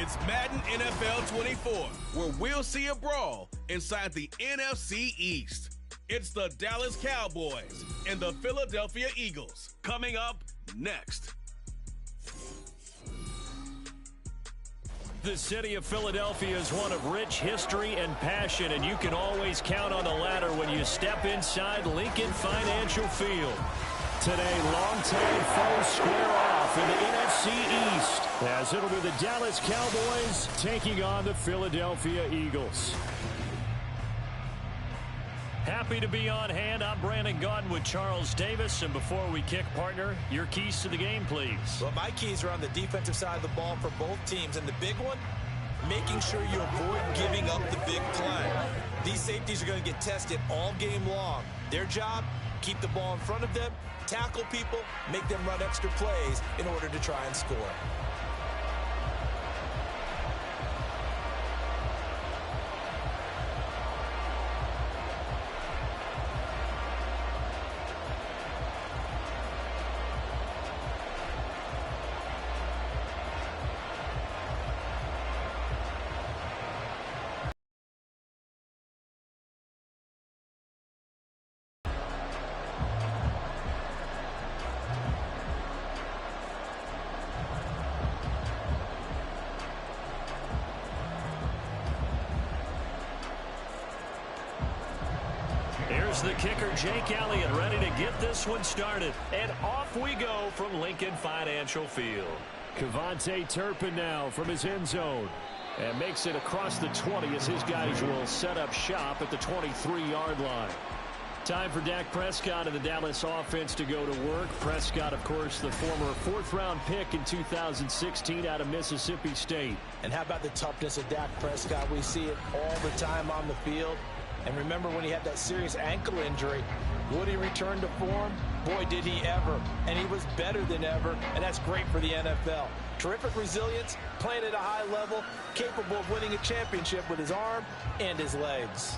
It's Madden NFL 24, where we'll see a brawl inside the NFC East. It's the Dallas Cowboys and the Philadelphia Eagles. Coming up next. The city of Philadelphia is one of rich history and passion, and you can always count on the ladder when you step inside Lincoln Financial Field. Today, longtime foes square off in the NFC East, as it'll be the Dallas Cowboys taking on the Philadelphia Eagles. Happy to be on hand. I'm Brandon Gaudin with Charles Davis. And before we kick, partner, your keys to the game, please. Well, my keys are on the defensive side of the ball for both teams. And the big one, making sure you avoid giving up the big play. These safeties are going to get tested all game long. Their job, keep the ball in front of them, tackle people, make them run extra plays in order to try and score. Here's the kicker, Jake Elliott, ready to get this one started. And off we go from Lincoln Financial Field. Kevontae Turpin now from his end zone. And makes it across the 20 as his guys will set up shop at the 23-yard line. Time for Dak Prescott and the Dallas offense to go to work. Prescott, of course, the former fourth-round pick in 2016 out of Mississippi State. And how about the toughness of Dak Prescott? We see it all the time on the field. And remember when he had that serious ankle injury, would he return to form? Boy, did he ever. And he was better than ever, and that's great for the NFL. Terrific resilience, playing at a high level, capable of winning a championship with his arm and his legs.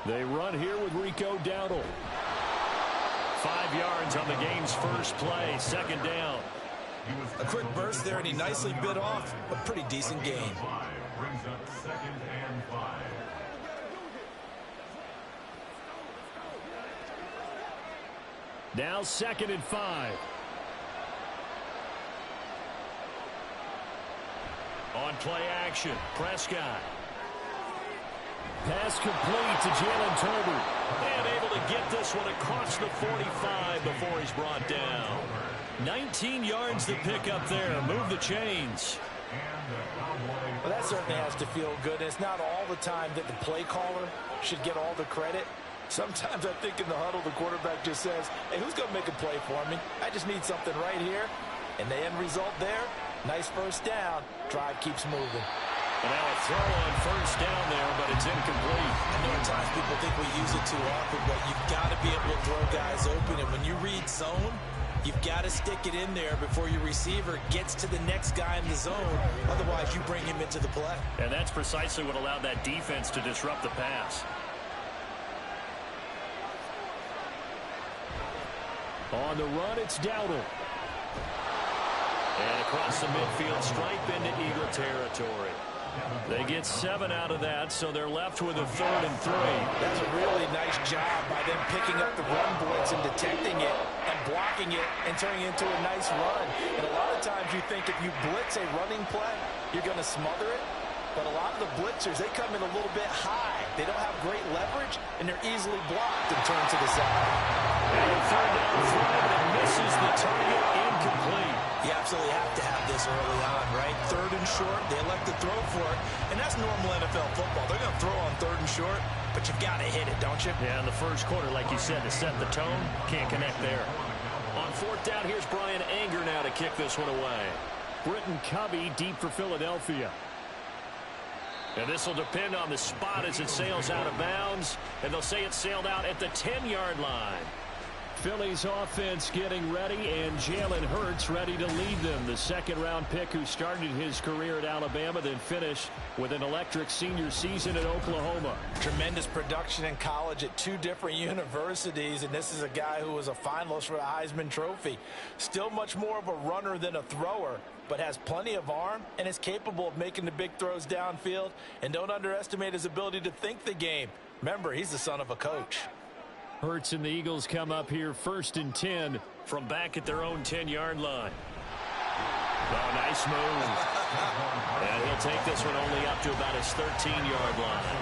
They run here with Rico Dowdle. 5 yards on the game's first play, second down. A quick burst there, and he nicely bit off a pretty decent gain. Brings up 2nd and 5. Now 2nd and 5. On play action, Prescott. Pass complete to Jalen Tolbert. And able to get this one across the 45 before he's brought down. 19 yards to pick up there. Move the chains. Well, that certainly has to feel good. It's not all the time that the play caller should get all the credit. Sometimes I think in the huddle, the quarterback just says, hey, who's going to make a play for me? I just need something right here. And the end result there, nice first down. Drive keeps moving. And now a throw on first down there, but it's incomplete. I know at times people think we use it too often, but you've got to be able to throw guys open. And when you read zone, you've got to stick it in there before your receiver gets to the next guy in the zone. Otherwise, you bring him into the play. And that's precisely what allowed that defense to disrupt the pass. On the run, it's Dowdle. And across the midfield stripe into Eagle territory. They get 7 out of that, so they're left with a 3rd and 3. That's a really nice job by them picking up the run blitz and detecting it and blocking it and turning it into a nice run. And a lot of times you think if you blitz a running play, you're going to smother it. But a lot of the blitzers, they come in a little bit high. They don't have great leverage, and they're easily blocked and turned to the side. And a 3rd down throw, but it misses the target, incomplete. You absolutely have to have this early on, right? 3rd and short, they elect to throw for it. And that's normal NFL football. They're going to throw on 3rd and short, but you've got to hit it, don't you? Yeah, in the first quarter, like you said, to set the tone, can't connect there. On 4th down, here's Brian Anger now to kick this one away. Britton Covey deep for Philadelphia. And this will depend on the spot as it sails out of bounds. And they'll say it sailed out at the 10-yard line. Philly's offense getting ready, and Jalen Hurts ready to lead them. The second-round pick who started his career at Alabama, then finished with an electric senior season at Oklahoma. Tremendous production in college at 2 different universities, and this is a guy who was a finalist for the Heisman Trophy. Still much more of a runner than a thrower, but has plenty of arm and is capable of making the big throws downfield. And don't underestimate his ability to think the game. Remember, he's the son of a coach. Hurts and the Eagles come up here 1st and 10 from back at their own 10-yard line. Oh, nice move. And he'll take this one only up to about his 13-yard line.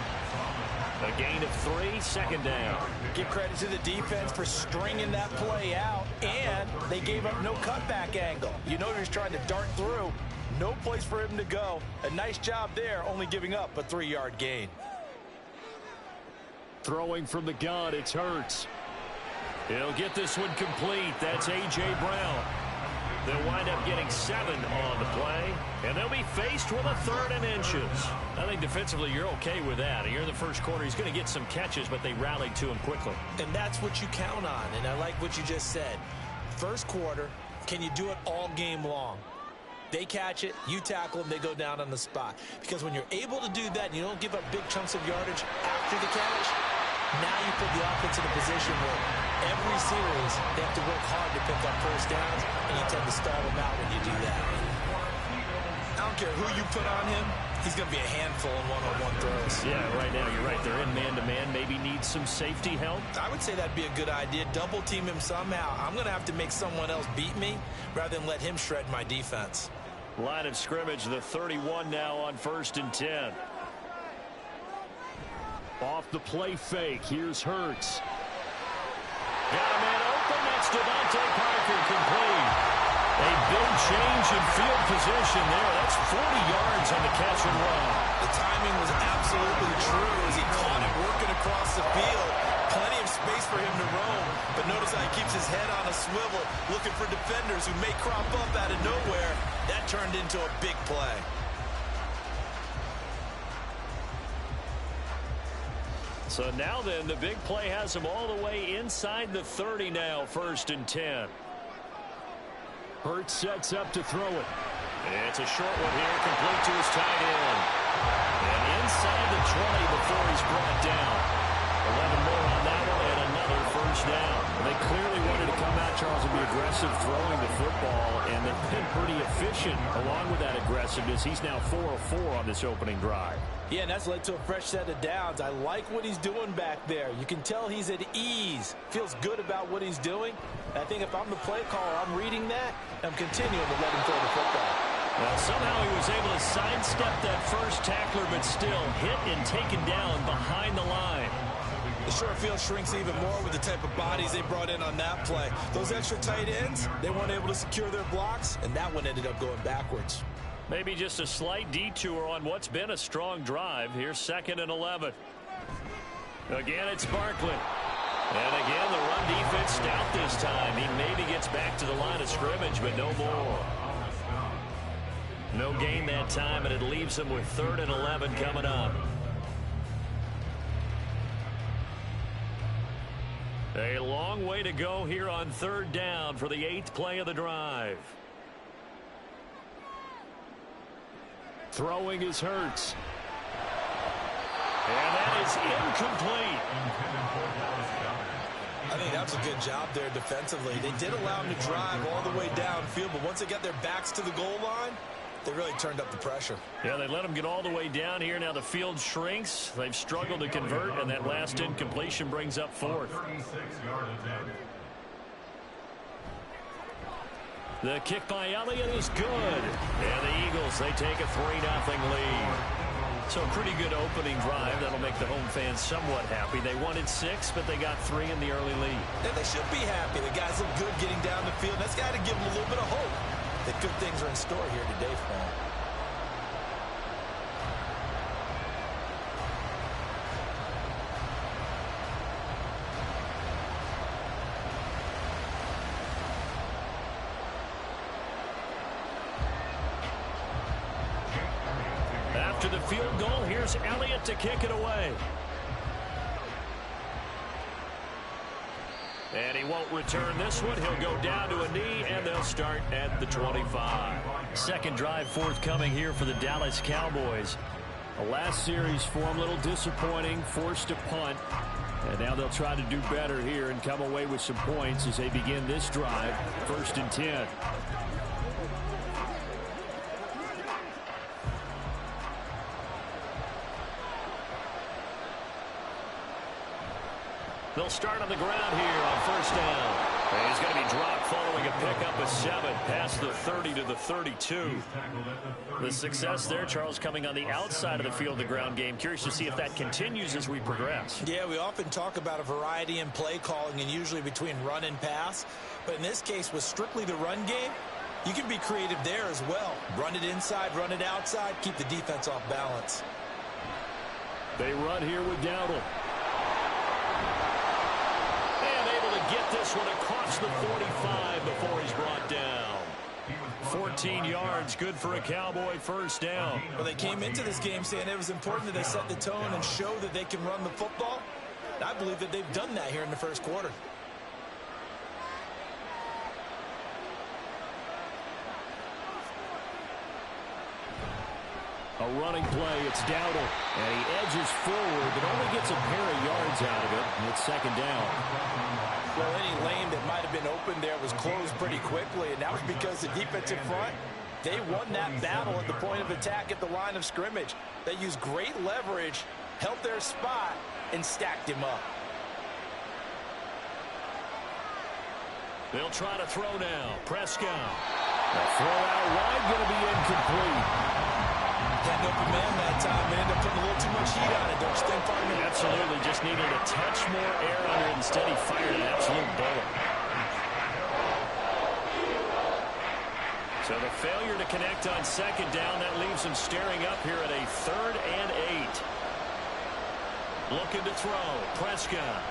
A gain of 3, second down. Give credit to the defense for stringing that play out, and they gave up no cutback angle. You know he was trying to dart through. No place for him to go. A nice job there, only giving up a 3-yard gain. Throwing from the gun, it's Hurts. He'll get this one complete. That's A.J. Brown. They'll wind up getting 7 on the play, and they'll be faced with a 3rd and inches. I think defensively you're okay with that. You're in the first quarter. He's going to get some catches, but they rallied to him quickly. And that's what you count on, and I like what you just said. First quarter, can you do it all game long? They catch it, you tackle them, they go down on the spot. Because when you're able to do that and you don't give up big chunks of yardage after the catch, now you put the offense in a position where every series they have to work hard to pick up first downs, and you tend to stall them out when you do that. I don't care who you put on him, he's going to be a handful in one-on-one throws. Yeah, right now you're right. They're in man-to-man, maybe needs some safety help. I would say that'd be a good idea. Double team him somehow. I'm going to have to make someone else beat me rather than let him shred my defense. Line of scrimmage, the 31 now on 1st and 10. Off the play fake, here's Hurts. Got a man open, that's Devontae Parker, complete. A big change in field position there. That's 40 yards on the catch and run. The timing was absolutely true as he caught it working across the field. Plenty of space for him to roam, but notice how he keeps his head on a swivel, looking for defenders who may crop up out of nowhere. That turned into a big play. So now then, the big play has him all the way inside the 30 now, 1st and 10. Hurts sets up to throw it. It's a short one here, complete to his tight end. And inside the 20 before he's brought down. 11 more on that one and another first down. They clearly wanted to come out, Charles, and be aggressive throwing the football, and they've been pretty efficient along with that aggressiveness. He's now 4 of 4 on this opening drive. Yeah, and that's led to a fresh set of downs. I like what he's doing back there. You can tell he's at ease. Feels good about what he's doing. And I think if I'm the play caller, I'm reading that, and I'm continuing to let him throw the football. Well, somehow he was able to sidestep that first tackler, but still hit and taken down behind the line. The short field shrinks even more with the type of bodies they brought in on that play. Those extra tight ends, they weren't able to secure their blocks, and that one ended up going backwards. Maybe just a slight detour on what's been a strong drive. Here's 2nd and 11. Again, it's Barkley. And again, the run defense stout this time. He maybe gets back to the line of scrimmage, but no more. No gain that time, and it leaves him with 3rd and 11 coming up. A long way to go here on 3rd down for the 8th play of the drive. Throwing is Hurts. And that is incomplete. I think that was a good job there defensively. They did allow him to drive all the way downfield, but once they got their backs to the goal line, they really turned up the pressure. Yeah, they let him get all the way down here. Now the field shrinks. They've struggled to convert, and that last incompletion brings up 4th. The kick by Elliott is good. And the Eagles, they take a 3-0 lead. So a pretty good opening drive. That'll make the home fans somewhat happy. They wanted 6, but they got 3 in the early lead. And they should be happy. The guys look good getting down the field. That's got to give them a little bit of hope that good things are in store here today for them. After the field goal, here's Elliott to kick it away. And he won't return this one. He'll go down to a knee, and they'll start at the 25. Second drive forthcoming here for the Dallas Cowboys. The last series for them, a little disappointing, forced a punt. And now they'll try to do better here and come away with some points as they begin this drive, 1st and 10. They'll start on the ground here on 1st down. And he's going to be dropped following a pickup of 7 past the 30 to the 32. The success there, Charles, coming on the outside of the field, the ground game. Curious to see if that continues as we progress. Yeah, we often talk about a variety in play calling and usually between run and pass. But in this case, with strictly the run game, you can be creative there as well. Run it inside, run it outside, keep the defense off balance. They run here with Dowdle. Get this one across the 45 before he's brought down. 14 yards, good for a Cowboy 1st down. Well, they came into this game saying it was important that they set the tone and show that they can run the football. I believe that they've done that here in the 1st quarter. A running play, it's Dowdle, and he edges forward, but only gets a pair of yards out of it, and it's 2nd down. Well, any lane that might have been open there was closed pretty quickly, and that was because the defensive front, they won that battle at the point of attack at the line of scrimmage. They used great leverage, held their spot, and stacked him up. They'll try to throw now. Prescott. The throw out wide, going to be incomplete. Had an open man that time, and ended up putting a little too much heat on it, don't you think, partner? Absolutely, just needed a touch more air under it. Instead, he fired an absolute bullet. So the failure to connect on 2nd down, that leaves him staring up here at a 3rd and 8. Looking to throw, Prescott.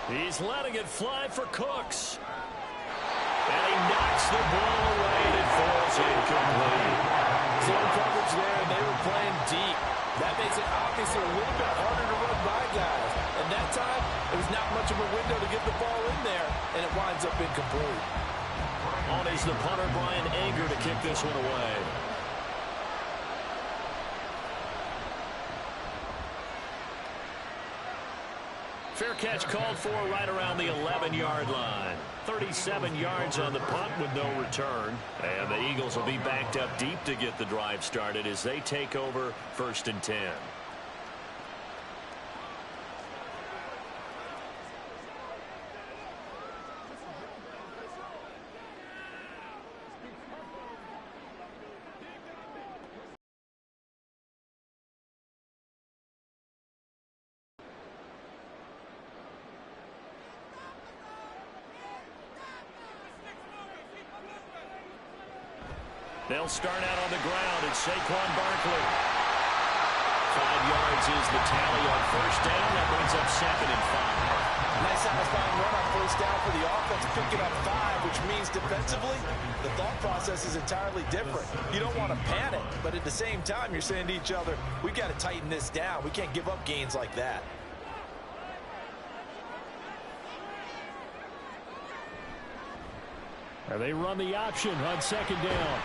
He's letting it fly for Cooks. And he knocks the ball away, and it falls incomplete. Zone coverage there, and they were playing deep. That makes it obviously a little bit harder to run by guys. And that time, it was not much of a window to get the ball in there, and it winds up incomplete. On is the punter, Brian Anger, to kick this one away. Fair catch called for right around the 11-yard line. 37 yards on the punt with no return. And the Eagles will be backed up deep to get the drive started as they take over 1st and 10. They'll start out on the ground. It's Saquon Barkley. 5 yards is the tally on 1st down. That brings up 2nd and 5. Nice satisfying run on 1st down for the offense, picking up 5, which means defensively, the thought process is entirely different. You don't want to panic, but at the same time, you're saying to each other, we've got to tighten this down. We can't give up gains like that. And they run the option on 2nd down.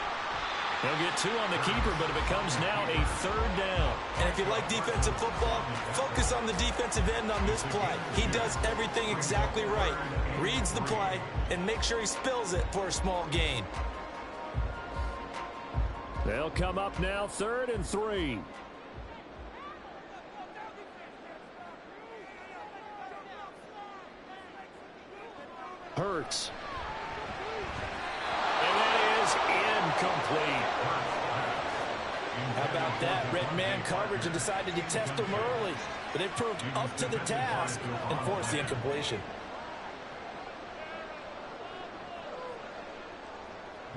They'll get 2 on the keeper, but it becomes now a 3rd down. And if you like defensive football, focus on the defensive end on this play. He does everything exactly right. Reads the play and makes sure he spills it for a small gain. They'll come up now 3rd and 3. Hurts. Incomplete. How about that? Red man coverage and decided to test him early. But they proved up to the task and forced the incompletion.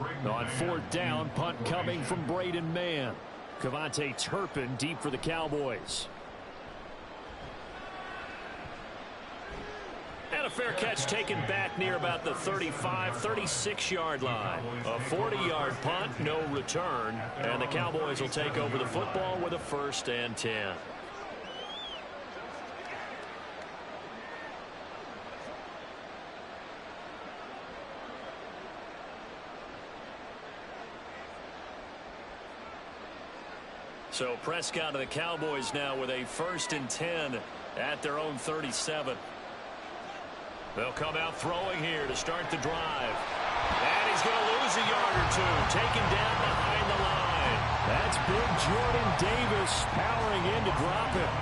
On 4th down, punt coming from Braden Mann. Cavante Turpin deep for the Cowboys. And a fair catch taken back near about the 35, 36-yard line. A 40-yard punt, no return. And the Cowboys will take over the football with a 1st and 10. So Prescott of the Cowboys now with a 1st and 10 at their own 37. They'll come out throwing here to start the drive. And he's going to lose a yard or two. Taken down behind the line. That's big Jordan Davis powering in to drop it.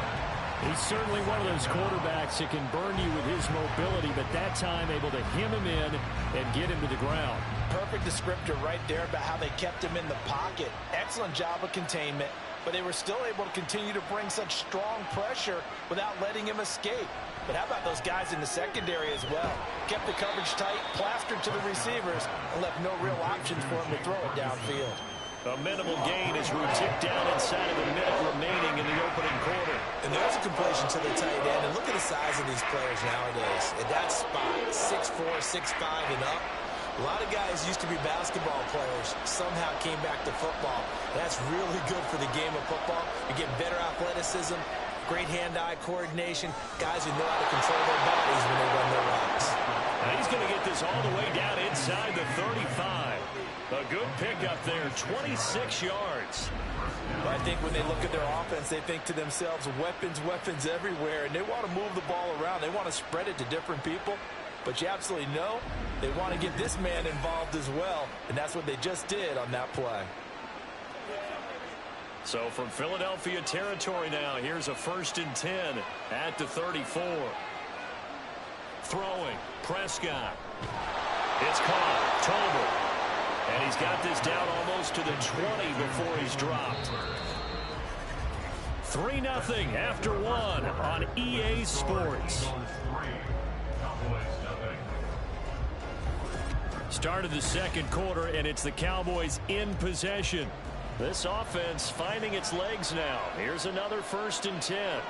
He's certainly one of those quarterbacks that can burn you with his mobility, but that time able to hem him in and get him to the ground. Perfect descriptor right there about how they kept him in the pocket. Excellent job of containment, but they were still able to continue to bring such strong pressure without letting him escape. But how about those guys in the secondary as well? Kept the coverage tight, plastered to the receivers, and left no real options for him to throw it downfield. A minimal gain as we tick down inside of a minute remaining in the opening quarter. And there's a completion to the tight end. And look at the size of these players nowadays. At that spot, 6'4", 6'5", and up. A lot of guys used to be basketball players, somehow came back to football. That's really good for the game of football. You get better athleticism, great hand-eye coordination, guys who know how to control their bodies when they run their routes. And he's going to get this all the way down inside the 35. A good pickup there, 26 yards. But I think when they look at their offense, they think to themselves, weapons, weapons everywhere, and they want to move the ball around. They want to spread it to different people. But you absolutely know they want to get this man involved as well, and that's what they just did on that play. So from Philadelphia territory now, here's a 1st and 10 at the 34. Throwing, Prescott. It's caught, Tolbert. And he's got this down almost to the 20 before he's dropped. 3-0 after 1 on EA Sports. Start of the second quarter, and it's the Cowboys in possession. This offense finding its legs now. Here's another 1st and 10.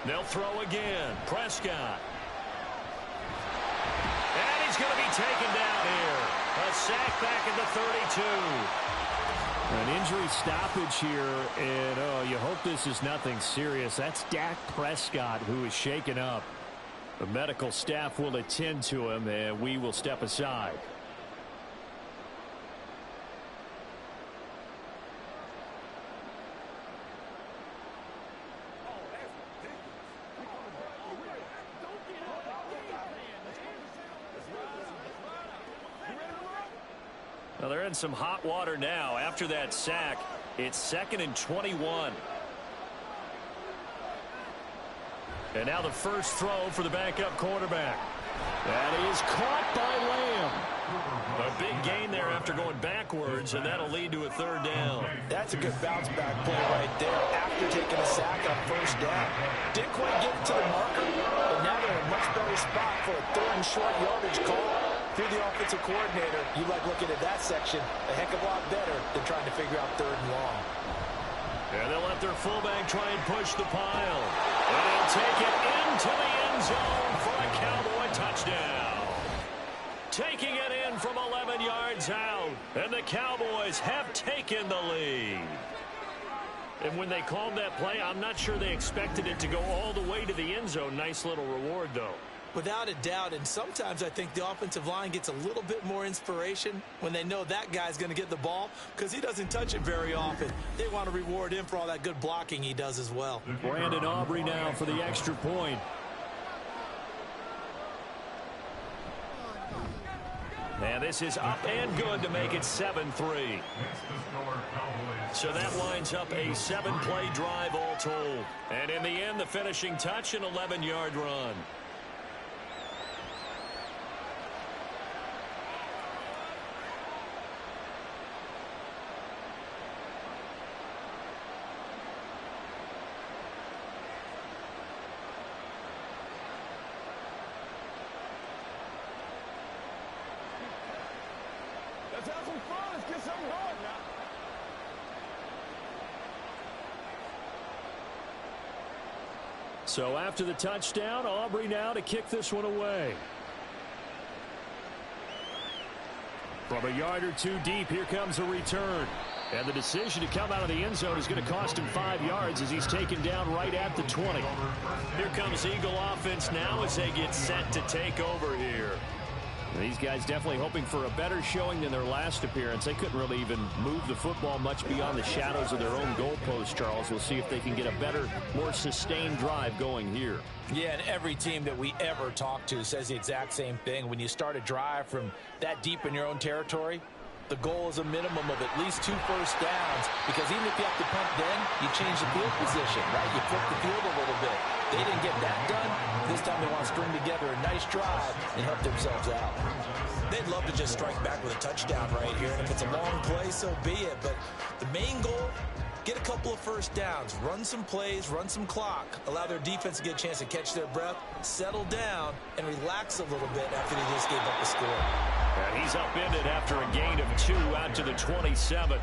They'll throw again. Prescott. And he's going to be taken down here. A sack back at the 32. An injury stoppage here, and you hope this is nothing serious. That's Dak Prescott who is shaken up. The medical staff will attend to him, and we will step aside. Well, they're in some hot water now. After that sack, it's 2nd and 21. And now the first throw for the backup quarterback. That is caught by Lamb. A big gain there after going backwards, and that'll lead to a 3rd down. That's a good bounce-back play right there after taking a sack on 1st down. Didn't quite get it to the marker, but now they're in a much better spot for a 3rd and short yardage call. If you're the offensive coordinator, you like looking at that section a heck of a lot better than trying to figure out 3rd and long. And they'll let their fullback try and push the pile. And he'll take it into the end zone for a Cowboy touchdown. Taking it in from 11 yards out. And the Cowboys have taken the lead. And when they called that play, I'm not sure they expected it to go all the way to the end zone. Nice little reward, though. Without a doubt, and sometimes I think the offensive line gets a little bit more inspiration when they know that guy's going to get the ball because he doesn't touch it very often. They want to reward him for all that good blocking he does as well. Brandon Aubrey now for the extra point. And this is up and good to make it 7-3. So that lines up a 7-play drive all told. And in the end, the finishing touch, an 11-yard run. Let's have some fun. Let's get something going now. So after the touchdown, Aubrey now to kick this one away. From a yard or two deep, here comes a return. And the decision to come out of the end zone is going to cost him 5 yards as he's taken down right at the 20. Here comes Eagle offense now as they get set to take over here. These guys definitely hoping for a better showing than their last appearance. They couldn't really even move the football much beyond the shadows of their own goalpost, Charles. We'll see if they can get a better, more sustained drive going here. Yeah, and every team that we ever talk to says the exact same thing. When you start a drive from that deep in your own territory, the goal is a minimum of at least 2 first downs, because even if you have to punt then, you change the field position, right? You flip the field a little bit. They didn't get that done. This time they want to string together a nice drive and help themselves out. They'd love to just strike back with a touchdown right here, and if it's a long play, so be it. But the main goal, get a couple of first downs, run some plays, run some clock, allow their defense to get a chance to catch their breath, settle down, and relax a little bit after they just gave up a score. And he's upended after a gain of 2 out to the 27.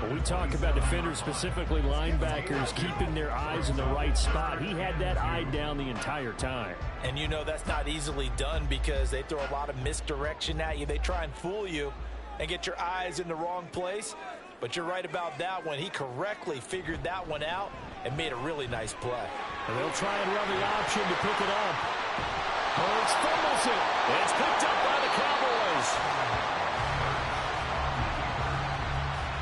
When we talk about defenders, specifically linebackers, keeping their eyes in the right spot, he had that eye down the entire time. And you know that's not easily done because they throw a lot of misdirection at you. They try and fool you and get your eyes in the wrong place. But you're right about that one. He correctly figured that one out and made a really nice play. And they'll try and run the option to pick it up. Hurts fumbles it. It's picked up by the Cowboys.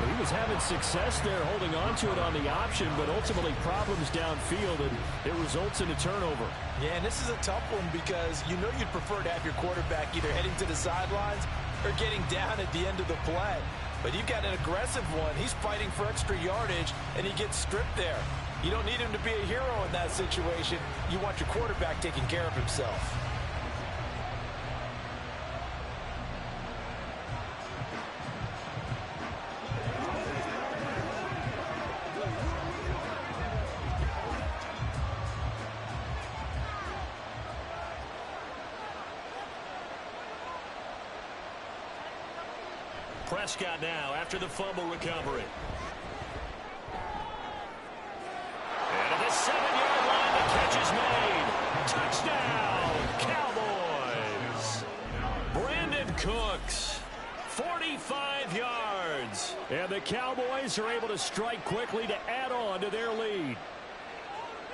Well, he was having success there holding on to it on the option, but ultimately problems downfield, and it results in a turnover. Yeah, and this is a tough one because you know you'd prefer to have your quarterback either heading to the sidelines or getting down at the end of the play. But you've got an aggressive one. He's fighting for extra yardage, and he gets stripped there. You don't need him to be a hero in that situation. You want your quarterback taking care of himself. Prescott now after the fumble recovery. And at the 7-yard line, the catch is made. Touchdown, Cowboys. Brandon Cooks, 45 yards. And the Cowboys are able to strike quickly to add on to their lead.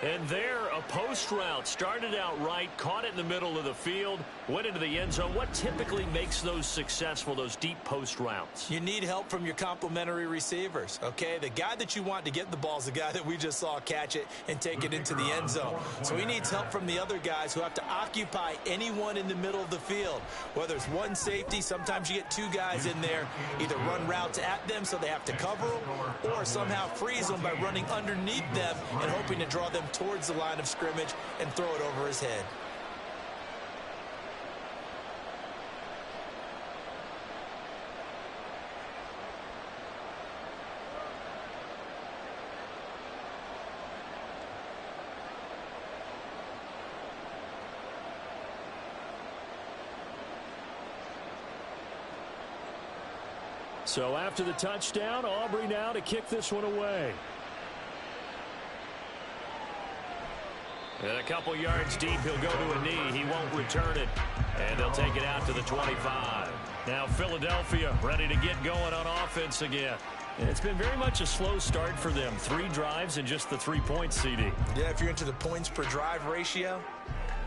And there, a post route started out right, caught it in the middle of the field, went into the end zone. What typically makes those successful, those deep post routes? You need help from your complementary receivers, okay? The guy that you want to get the ball is the guy that we just saw catch it and take it into the end zone. So he needs help from the other guys who have to occupy anyone in the middle of the field. Whether it's one safety, sometimes you get 2 guys in there, either run routes at them so they have to cover them, or somehow freeze them by running underneath them and hoping to draw them towards the line of scrimmage and throw it over his head. So after the touchdown, Aubrey now to kick this one away. And a couple yards deep, he'll go to a knee. He won't return it. And they'll take it out to the 25. Now Philadelphia ready to get going on offense again. And it's been very much a slow start for them. 3 drives and just the 3 points, CD. Yeah, if you're into the points per drive ratio,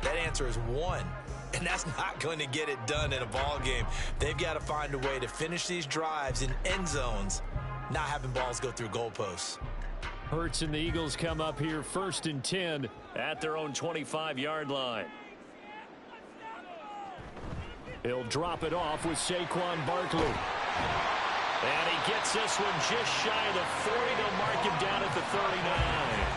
that answer is 1. And that's not going to get it done in a ball game. They've got to find a way to finish these drives in end zones, not having balls go through goalposts. Hurts and the Eagles come up here 1st and 10 at their own 25-yard line. He'll drop it off with Saquon Barkley. And he gets this one just shy of the 40. They'll mark him down at the 39.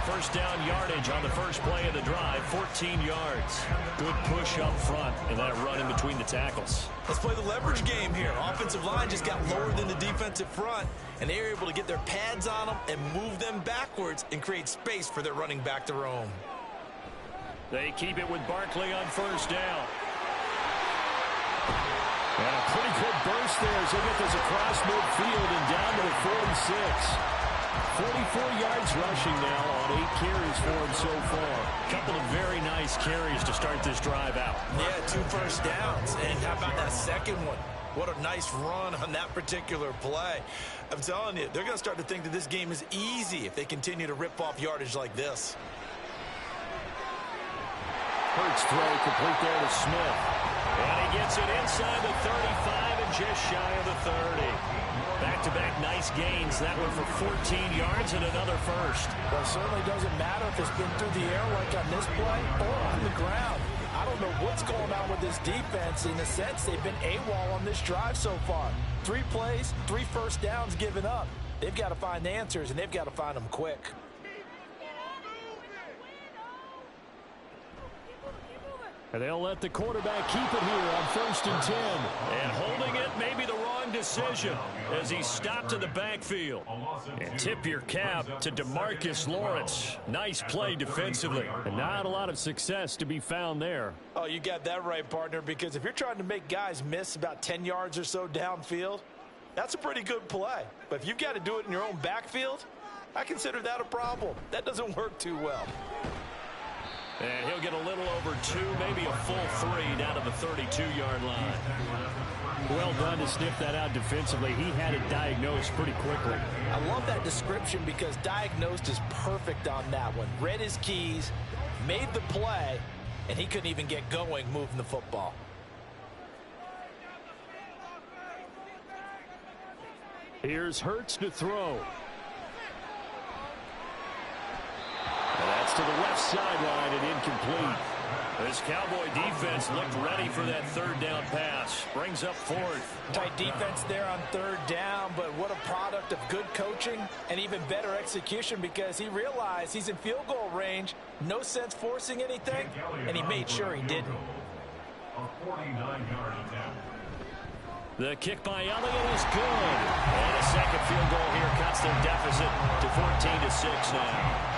First down yardage on the first play of the drive, 14 yards. Good push up front and that run in between the tackles. Let's play the leverage game here. Offensive line just got lower than the defensive front, and they were able to get their pads on them and move them backwards and create space for their running back to roam. They keep it with Barkley on first down. And a pretty good burst there as they get this across midfield and down to the 46. 44 yards rushing now on 8 carries for him so far. Couple of very nice carries to start this drive out. Yeah, 2 first downs. And how about that second one? What a nice run on that particular play. I'm telling you, they're going to start to think that this game is easy if they continue to rip off yardage like this. Hurts throw complete there to Smith. And he gets it inside the 35 and just shy of the 30. Back-to-back nice gains. That one for 14 yards and another first. Well, it certainly doesn't matter if it's been through the air like on this play or on the ground. I don't know what's going on with this defense. In a sense, they've been AWOL on this drive so far. 3 plays, 3 first downs given up. They've got to find the answers, and they've got to find them quick. And they'll let the quarterback keep it here on 1st and 10. And holding it may be the wrong decision as he stopped in the backfield. And tip your cap to DeMarcus Lawrence. Nice play defensively. And not a lot of success to be found there. Oh, you got that right, partner, because if you're trying to make guys miss about 10 yards or so downfield, that's a pretty good play. But if you've got to do it in your own backfield, I consider that a problem. That doesn't work too well. And he'll get a little over 2, maybe a full 3 down to the 32-yard line. Well done to sniff that out defensively. He had it diagnosed pretty quickly. I love that description because diagnosed is perfect on that one. Read his keys, made the play, and he couldn't even get going moving the football. Here's Hurts to throw. And that's to the left sideline and incomplete. This Cowboy defense looked ready for that 3rd down pass. Brings up 4th. Tight defense there on 3rd down, but what a product of good coaching and even better execution because he realized he's in field goal range. No sense forcing anything, and he made sure he didn't. A 49-yard attempt. The kick by Elliott is good. And a second field goal here cuts their deficit to 14-6 now.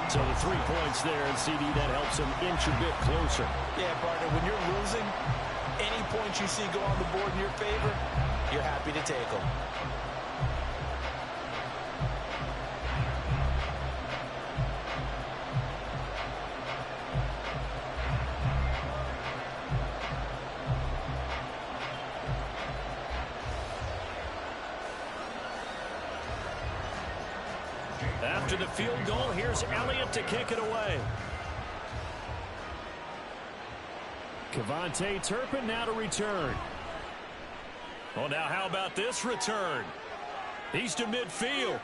So the 3 points there, and CD, that helps them inch a bit closer. Yeah, partner, when you're losing, any points you see go on the board in your favor, you're happy to take them. After the field goal, here's Elliott to kick it away. Cavante Turpin now to return. Well, now how about this return? He's to midfield.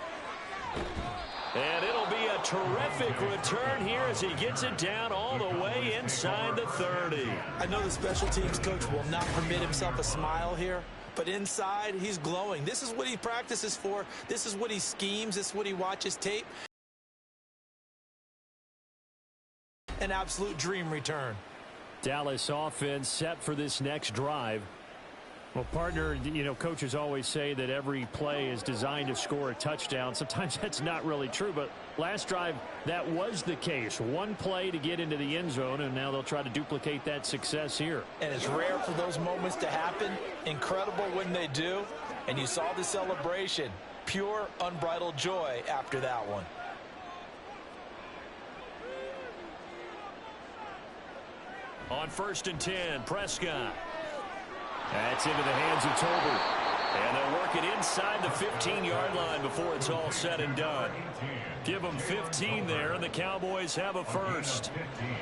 And it'll be a terrific return here as he gets it down all the way inside the 30. I know the special teams coach will not permit himself a smile here, but inside, he's glowing. This is what he practices for. This is what he schemes. This is what he watches tape. An absolute dream return. Dallas offense set for this next drive. Well, partner, you know, coaches always say that every play is designed to score a touchdown. Sometimes that's not really true, but last drive, that was the case. One play to get into the end zone, and now they'll try to duplicate that success here. And it's rare for those moments to happen. Incredible when they do. And you saw the celebration. Pure, unbridled joy after that one. On 1st and 10, Prescott. That's into the hands of Tolbert. And they'll work it inside the 15-yard line before it's all said and done. Give them 15 there, and the Cowboys have a first.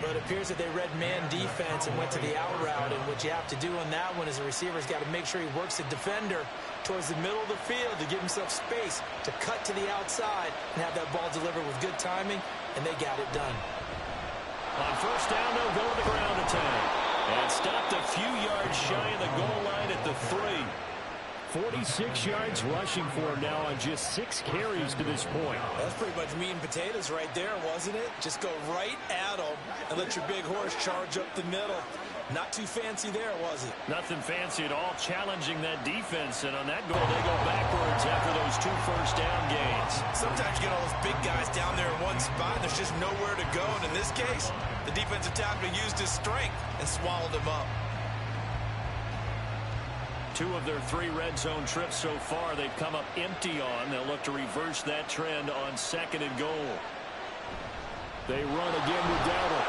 But it appears that they read man defense and went to the out route. And what you have to do on that one is the receiver's got to make sure he works the defender towards the middle of the field to give himself space to cut to the outside and have that ball delivered with good timing, and they got it done. On 1st down, they'll go to the ground attack. And stopped a few yards shy of the goal line at the 3. 46 yards rushing for him now on just 6 carries to this point. That's pretty much meat and potatoes right there, wasn't it? Just go right at them and let your big horse charge up the middle. Not too fancy there, was it? Nothing fancy at all, challenging that defense. And on that goal, they go backwards after those 2 first down gains. Sometimes you get all those big guys down there in one spot, and there's just nowhere to go. And in this case, the defensive tackle used his strength and swallowed him up. 2 of their 3 red zone trips so far they've come up empty on. They'll look to reverse that trend on 2nd and goal. They run again with Dowdle.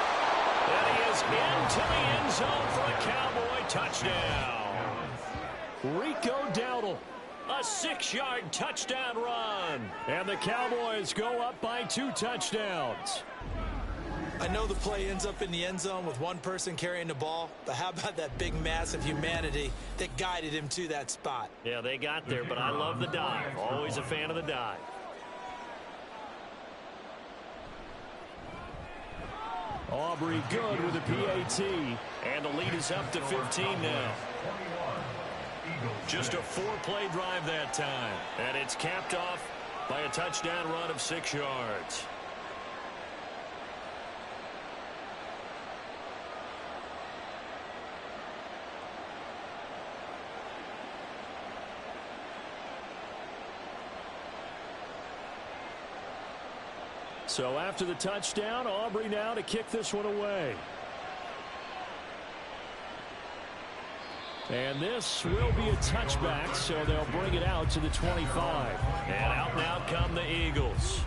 And he is into the end zone for a Cowboy touchdown. Rico Dowdle. A 6-yard touchdown run. And the Cowboys go up by 2 touchdowns. I know the play ends up in the end zone with one person carrying the ball, but how about that big mass of humanity that guided him to that spot? Yeah, they got there, but I love the dive. Always a fan of the dive. Aubrey good with a PAT. And the lead is up to 15 now. Just a 4-play drive that time. And it's capped off by a touchdown run of 6 yards. So after the touchdown, Aubrey now to kick this one away. And this will be a touchback, so they'll bring it out to the 25. And out now come the Eagles.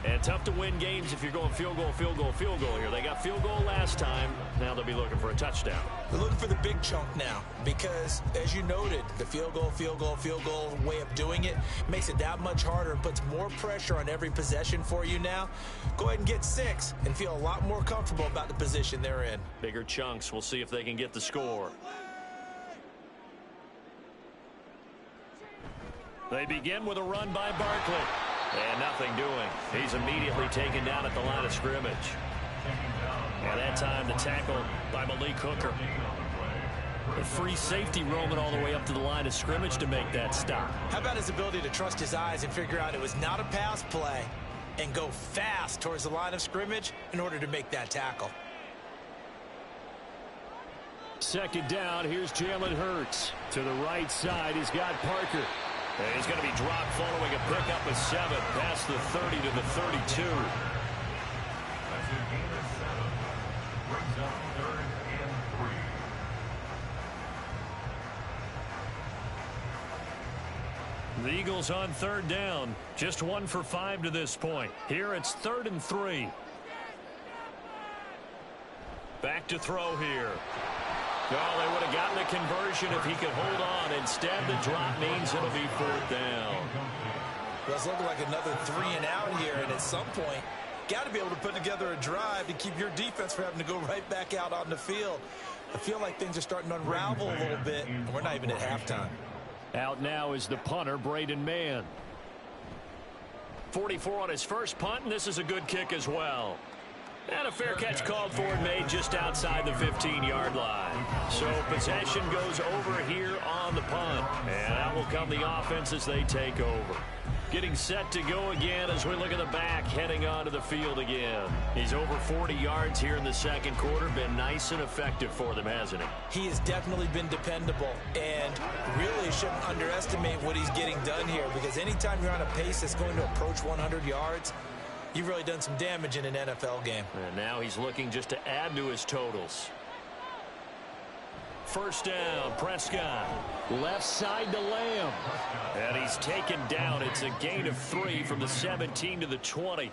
And tough to win games if you're going field goal, field goal, field goal here. They got field goal last time. Now they'll be looking for a touchdown. They're looking for the big chunk now because, as you noted, the field goal way of doing it makes it that much harder and puts more pressure on every possession for you now. Go ahead and get 6 and feel a lot more comfortable about the position they're in. Bigger chunks. We'll see if they can get the score. They begin with a run by Barkley. And nothing doing. He's immediately taken down at the line of scrimmage. And that time the tackle by Malik Hooker. A free safety roaming all the way up to the line of scrimmage to make that stop. How about his ability to trust his eyes and figure out it was not a pass play and go fast towards the line of scrimmage in order to make that tackle. Second down, here's Jalen Hurts. To the right side, he's got Parker. And he's going to be dropped following a pickup of 7 past the 30 to the 32. That's a gain of 7. Brings up 3rd and 3. The Eagles on 3rd down. Just 1 for 5 to this point. Here it's 3rd and 3. Back to throw here. Oh, they would have gotten a conversion if he could hold on. Instead, the drop means it'll be 4th down. Well, it's looking like another 3 and out here, and at some point, got to be able to put together a drive to keep your defense from having to go right back out on the field. I feel like things are starting to unravel a little bit, and we're not even at halftime. Out now is the punter, Braden Mann. 44 on his first punt, and this is a good kick as well. And a fair catch called for and made just outside the 15-yard line. So possession goes over here on the punt. And out will come the offense as they take over. Getting set to go again as we look at the back, heading onto the field again. He's over 40 yards here in the second quarter. Been nice and effective for them, hasn't he? He has definitely been dependable, and really shouldn't underestimate what he's getting done here, because anytime you're on a pace that's going to approach 100 yards, you've really done some damage in an NFL game. And now he's looking just to add to his totals. First down, Prescott. Left side to Lamb. And he's taken down. It's a gain of 3 from the 17 to the 20.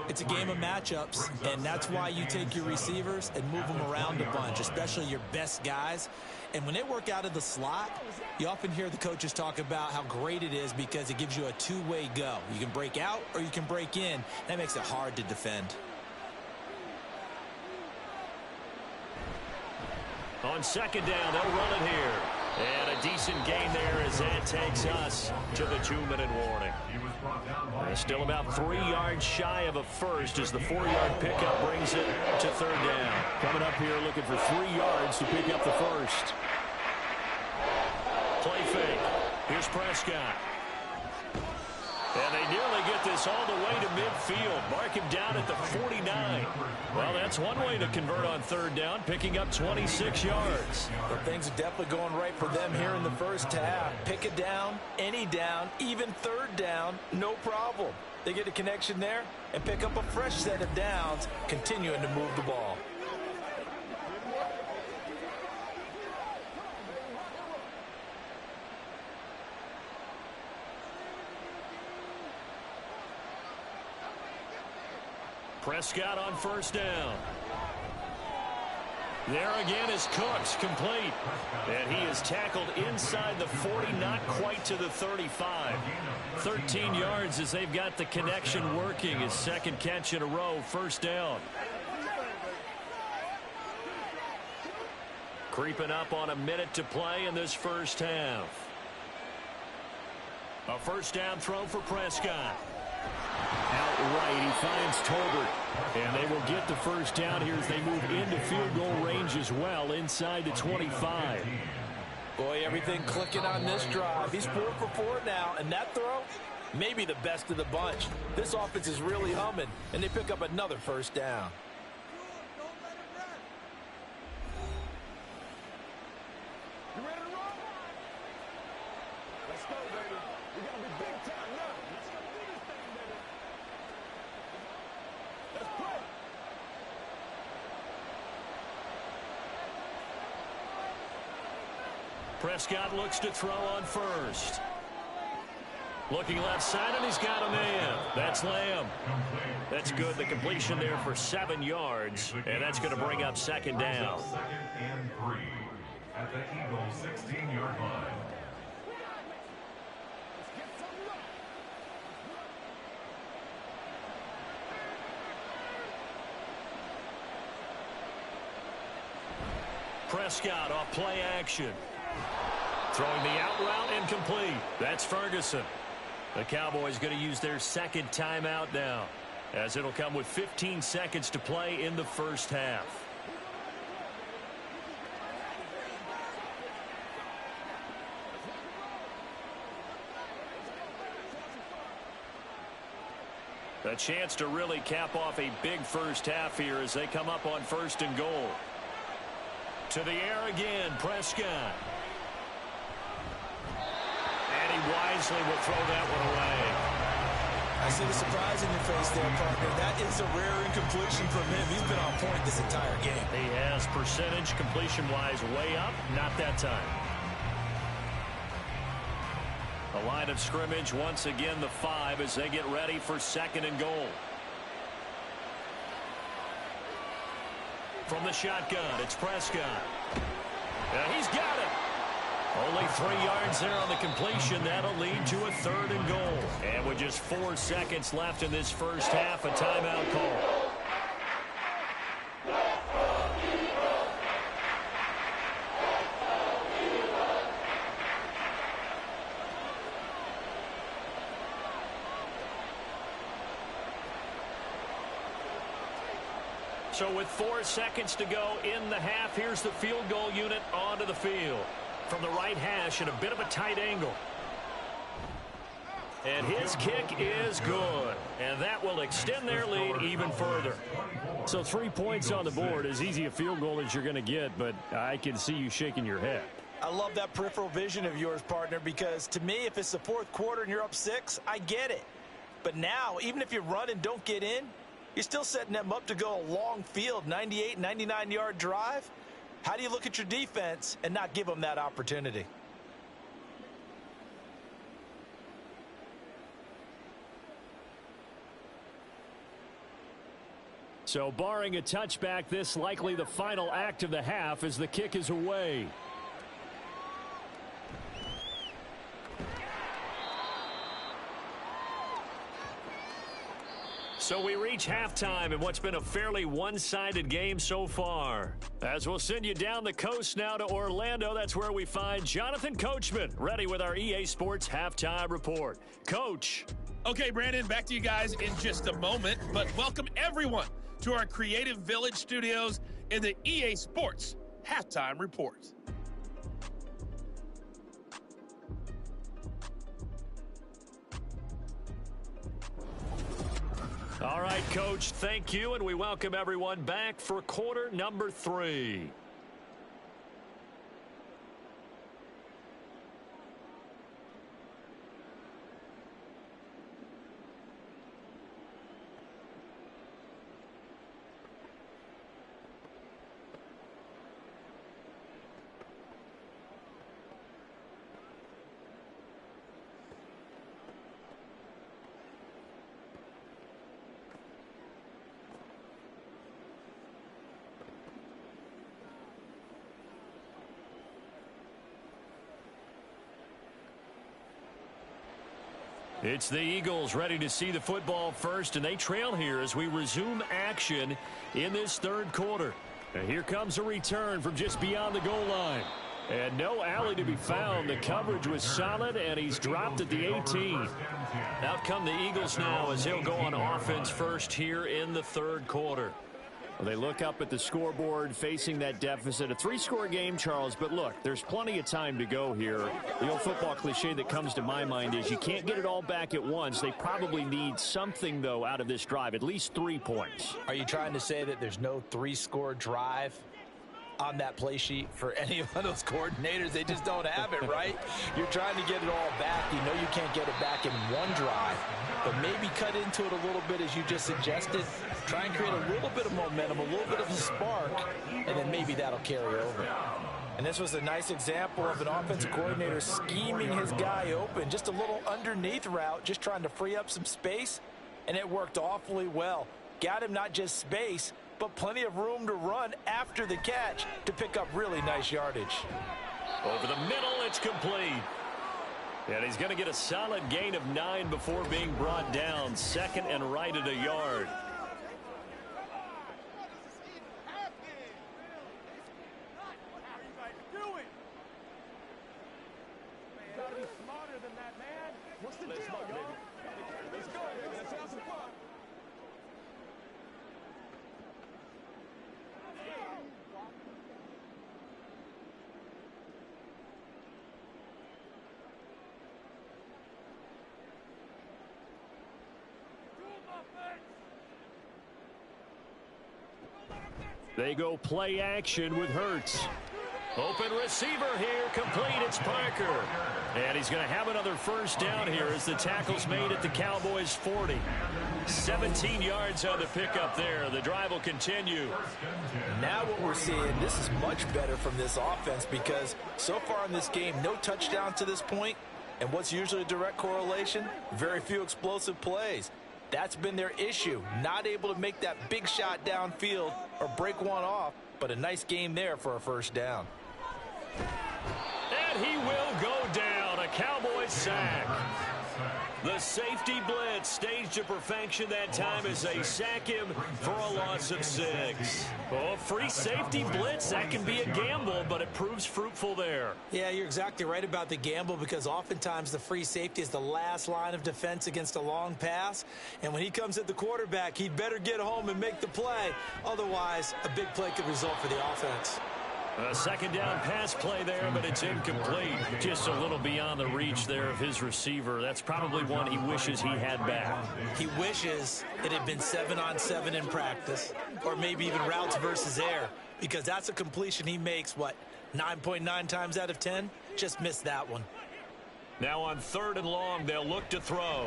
It's a game of matchups, and that's why you take your receivers and move them around a bunch, especially your best guys. And when they work out of the slot, you often hear the coaches talk about how great it is because it gives you a two-way go. You can break out or you can break in. That makes it hard to defend. On second down, they'll run it here. And a decent gain there as that takes us to the 2-minute warning. Still about 3 yards shy of a first as the 4-yard pickup brings it to third down. Coming up here looking for 3 yards to pick up the first. Play fake. Here's Prescott. And they nearly get this all the way to midfield. Mark him down at the 49. Well, that's one way to convert on third down, picking up 26 yards. But things are definitely going right for them here in the first half. Pick a down, any down, even third down, no problem. They get a connection there and pick up a fresh set of downs, continuing to move the ball. Prescott on first down. There again is Cooks, complete. And he is tackled inside the 40, not quite to the 35. 13 yards as they've got the connection working. His second catch in a row, first down. Creeping up on a minute to play in this first half. A first down throw for Prescott. Outright, he finds Tolbert. And they will get the first down here as they move into field goal range as well, inside the 25. Boy, everything clicking on this drive. He's 4 for 4 now, and that throw, maybe the best of the bunch. This offense is really humming, and they pick up another first down. You ready to roll? Let's go, baby. We gotta be big time now. Let's go do this thing, baby. Let's play. Prescott looks to throw on first. Looking left side, and he's got a man. That's Lamb. That's good. The completion there for 7 yards, and that's going to bring up second down. 2nd and 3 at the Eagles' 16-yard line. Prescott off play action. Throwing the out route incomplete. That's Ferguson. The Cowboys going to use their second timeout now, as it'll come with 15 seconds to play in the first half. A chance to really cap off a big first half here as they come up on 1st and goal. To the air again, Prescott. And he wisely will throw that one away. I see the surprise in your face there, partner. That is a rare incompletion from him. He's been on point this entire game. He has percentage completion-wise way up. Not that time. The line of scrimmage, once again, the 5 as they get ready for 2nd and goal. From the shotgun, it's Prescott. And he's got it. Only 3 yards there on the completion. That'll lead to a 3rd and goal. And with just 4 seconds left in this first half, a timeout call. So with 4 seconds to go in the half, here's the field goal unit onto the field. From the right hash at a bit of a tight angle. And his kick is good. And that will extend their lead even further. So 3 points on the board, as easy a field goal as you're going to get, but I can see you shaking your head. I love that peripheral vision of yours, partner, because to me, if it's the 4th quarter and you're up 6, I get it. But now, even if you run and don't get in, you're still setting them up to go a long field, 98, 99-yard drive. How do you look at your defense and not give them that opportunity? So barring a touchback, this likely the final act of the half as the kick is away. So we reach halftime in what's been a fairly one-sided game so far. As we'll send you down the coast now to Orlando, that's where we find Jonathan Coachman, ready with our EA Sports Halftime Report. Coach. Okay, Brandon, back to you guys in just a moment, but welcome everyone to our Creative Village studios in the EA Sports Halftime Report. All right, Coach, thank you, and we welcome everyone back for quarter number 3. It's the Eagles ready to see the football first, and they trail here as we resume action in this 3rd quarter. And here comes a return from just beyond the goal line. And no alley to be found. The coverage was solid, and he's dropped at the 18. Out come the Eagles now as he'll go on offense first here in the third quarter. Well, they look up at the scoreboard facing that deficit. A 3-score game, Charles, but look, there's plenty of time to go here. The old football cliche that comes to my mind is you can't get it all back at once. They probably need something, though, out of this drive, at least 3 points. Are you trying to say that there's no 3-score drive on that play sheet for any of those coordinators? They just don't have it, right? You're trying to get it all back. You know you can't get it back in one drive, but maybe cut into it a little bit as you just suggested. Try and create a little bit of momentum, a little bit of a spark, and then maybe that'll carry over. And this was a nice example of an offensive coordinator scheming his guy open, just a little underneath route, just trying to free up some space, and it worked awfully well. Got him not just space, but plenty of room to run after the catch to pick up really nice yardage. Over the middle, it's complete. And he's going to get a solid gain of 9 before being brought down. Second and right at a yard. They go play action with Hurts. Open receiver here, complete, it's Parker. And he's going to have another first down here as the tackle's made at the Cowboys 40. 17 yards on the pickup there. The drive will continue. Now what we're seeing, this is much better from this offense because so far in this game, no touchdowns to this point. And what's usually a direct correlation? Very few explosive plays. That's been their issue, not able to make that big shot downfield or break one off, but a nice game there for a first down. And he will go down, a Cowboys sack. The safety blitz staged to perfection that time as they sack him for a loss of 6. Oh, free safety blitz, that can be a gamble, but it proves fruitful there. Yeah, you're exactly right about the gamble because oftentimes the free safety is the last line of defense against a long pass. And when he comes at the quarterback, he'd better get home and make the play. Otherwise, a big play could result for the offense. A second down pass play there, but it's incomplete. Just a little beyond the reach there of his receiver. That's probably one he wishes he had back. He wishes it had been 7-on-7 in practice, or maybe even routes versus air, because that's a completion he makes, 9.9 times out of 10? Just missed that one. Now on 3rd and long, they'll look to throw.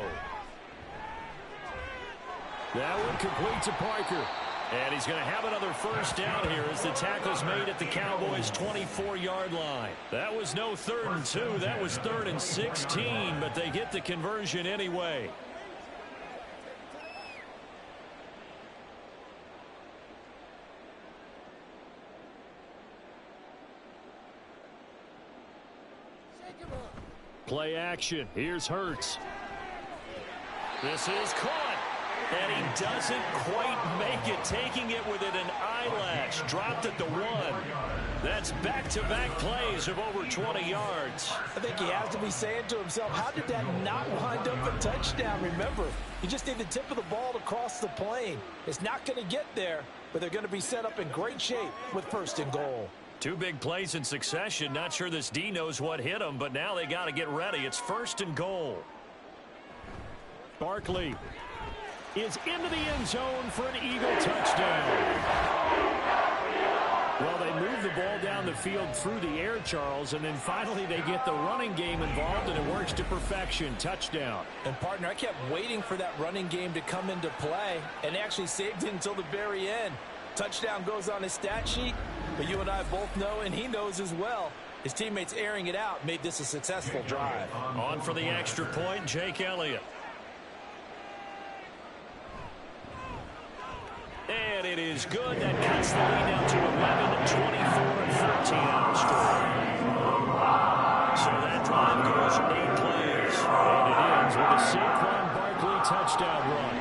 That one complete to Parker. And he's going to have another first down here as the tackle's made at the Cowboys' 24-yard line. That was no 3rd and 2. That was 3rd and 16, but they get the conversion anyway. Play action. Here's Hurts. This is caught. And he doesn't quite make it, taking it within an eyelash. Dropped at the 1. That's back-to-back plays of over 20 yards. I think he has to be saying to himself, how did that not wind up a touchdown? Remember, you just need the tip of the ball to cross the plane. It's not going to get there, but they're going to be set up in great shape with 1st and goal. 2 big plays in succession. Not sure this D knows what hit him, but now they got to get ready. It's 1st and goal. Barkley is into the end zone for an Eagle touchdown. Well, they move the ball down the field through the air, Charles, and then finally they get the running game involved, and it works to perfection. Touchdown. And, partner, I kept waiting for that running game to come into play, and actually saved it until the very end. Touchdown goes on his stat sheet, but you and I both know, and he knows as well, his teammates airing it out made this a successful drive. On for the extra point, Jake Elliott. And it is good. That cuts the lead down to 11, 24, and 13 on the score. So that drive goes 8 plays. And it ends with a Saquon Barkley touchdown run.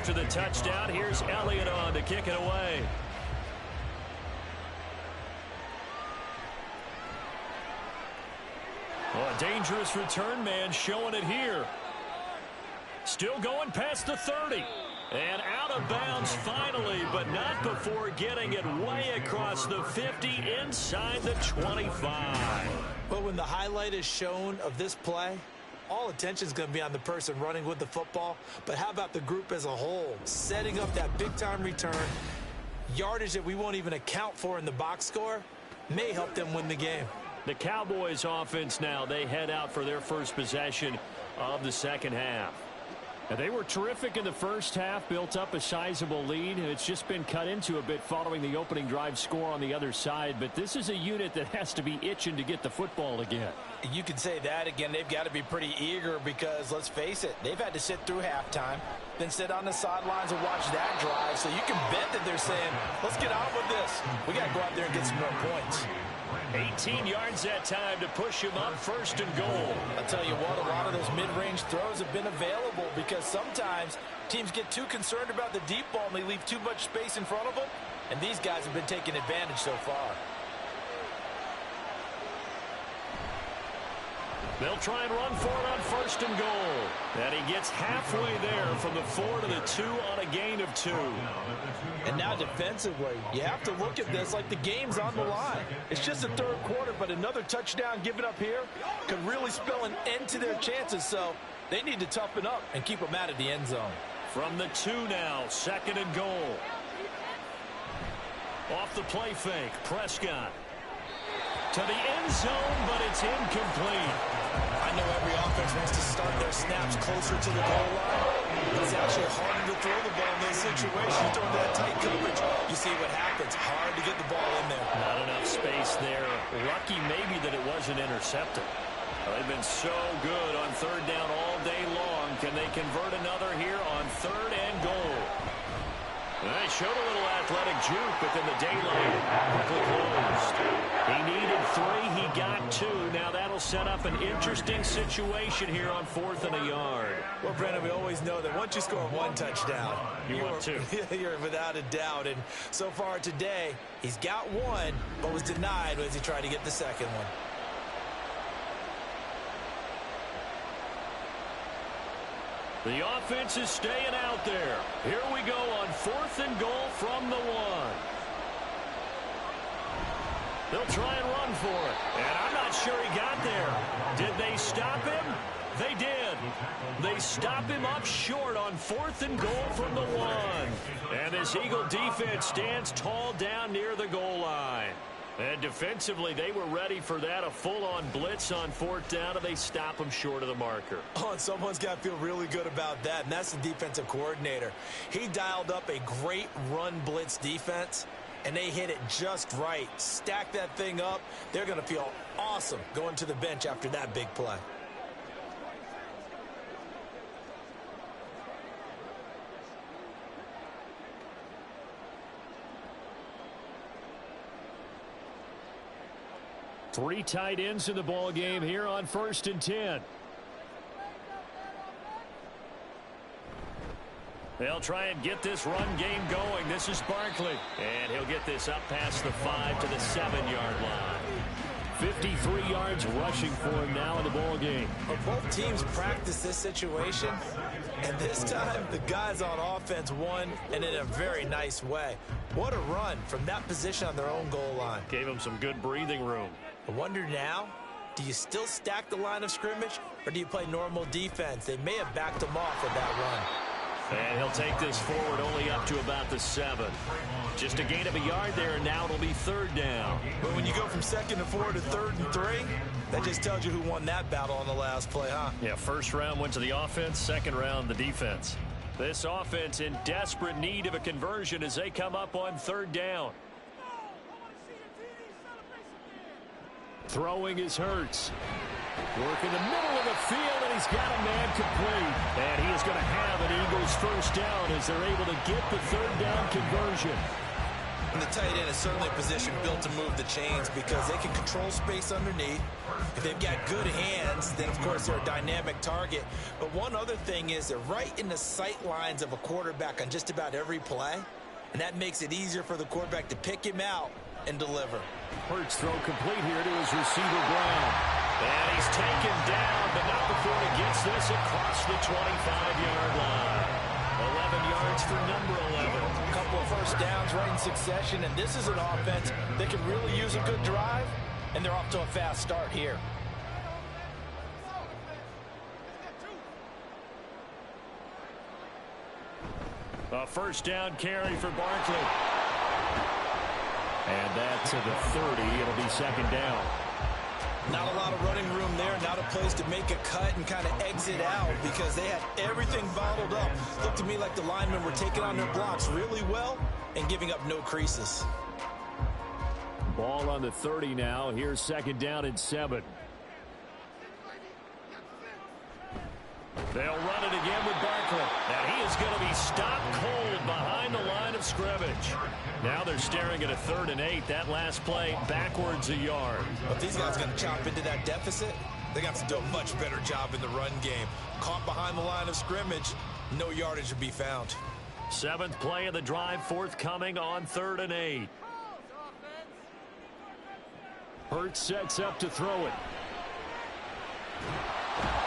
after the touchdown. Here's Elliott on to kick it away. Well, a dangerous return man showing it here. Still going past the 30. And out of bounds finally, but not before getting it way across the 50 inside the 25. But when the highlight is shown of this play, all attention is going to be on the person running with the football. But how about the group as a whole? Setting up that big-time return, yardage that we won't even account for in the box score, may help them win the game. The Cowboys offense now, they head out for their first possession of the second half. And they were terrific in the first half, built up a sizable lead. It's just been cut into a bit following the opening drive score on the other side. But this is a unit that has to be itching to get the football again. You could say that again. They've got to be pretty eager because, let's face it, they've had to sit through halftime, then sit on the sidelines and watch that drive. So you can bet that they're saying, let's get on with this. We got to go out there and get some more points. 18 yards that time to push him up, first and goal. I'll tell you what, a lot of those mid-range throws have been available because sometimes teams get too concerned about the deep ball and they leave too much space in front of them, and these guys have been taking advantage so far. They'll try and run for it on first and goal. And he gets halfway there from the 4 to the 2 on a gain of 2. And now defensively, you have to look at this like the game's on the line. It's just the third quarter, but another touchdown given up here could really spell an end to their chances. So they need to toughen up and keep them out of the end zone. From the 2 now, second and goal. Off the play fake, Prescott. To the end zone, but it's incomplete. I know every offense wants to start their snaps closer to the goal line, but it's actually harder to throw the ball in those situations. Throw that tight coverage, you see what happens. Hard to get the ball in there. Not enough space there. Lucky maybe that it wasn't intercepted. They've been so good on third down all day long. Can they convert another here on third and goal? They showed a little athletic juke, but then the daylight quickly closed. He needed 3. He got 2. Now that'll set up an interesting situation here on 4th and a yard. Well, Brandon, we always know that once you score 1 touchdown, you want 2. You're without a doubt. And so far today, he's got 1, but was denied as he tried to get the second one. The offense is staying out there. Here we go on 4th and goal from the 1. They'll try and run for it. And I'm not sure he got there. Did they stop him? They did. They stop him up short on 4th and goal from the 1. And this Eagle defense stands tall down near the goal line. And defensively, they were ready for that, a full-on blitz on 4th down, and they stop them short of the marker. Oh, and someone's got to feel really good about that, and that's the defensive coordinator. He dialed up a great run blitz defense, and they hit it just right. Stack that thing up. They're going to feel awesome going to the bench after that big play. Three tight ends in the ball game here on 1st and 10. They'll try and get this run game going. This is Barkley. And he'll get this up past the 5 to the 7-yard line. 53 yards rushing for him now in the ball game. But both teams practice this situation, and this time the guys on offense won, and in a very nice way. What a run from that position on their own goal line. Gave him some good breathing room. I wonder now, do you still stack the line of scrimmage, or do you play normal defense? They may have backed him off with that run. And he'll take this forward only up to about the 7. Just a gain of a yard there, and now it'll be 3rd down. But when you go from 2nd and 4 to 3rd and 3, that just tells you who won that battle on the last play, huh? Yeah, first round went to the offense, second round the defense. This offense in desperate need of a conversion as they come up on 3rd down. Throwing is Hurts. Work in the middle of the field, and he's got a man complete. And he is going to have an Eagles first down as they're able to get the 3rd down conversion. And the tight end is certainly a position built to move the chains because they can control space underneath. If they've got good hands, then, of course, they're a dynamic target. But one other thing is they're right in the sight lines of a quarterback on just about every play, and that makes it easier for the quarterback to pick him out and deliver. Hurts throw complete here to his receiver, Brown. And he's taken down, but not before he gets this across the 25-yard line. 11 yards for number 11. A couple of first downs right in succession, and this is an offense that can really use a good drive, and they're off to a fast start here. A first down carry for Barkley. And that to the 30. It'll be second down. Not a lot of running room there, not a place to make a cut and kind of exit out because they had everything bottled up. Looked to me like the linemen were taking on their blocks really well and giving up no creases. Ball on the 30 now. Here's second down and 7. They'll run it again with Barkley. And he is going to be stopped cold behind the line of scrimmage. Now they're staring at a 3rd and 8. That last play backwards a yard. But these guys are going to chop into that deficit. They got to do a much better job in the run game. Caught behind the line of scrimmage, no yardage to be found. 7th play of the drive, forthcoming on 3rd and 8. Hurts sets up to throw it.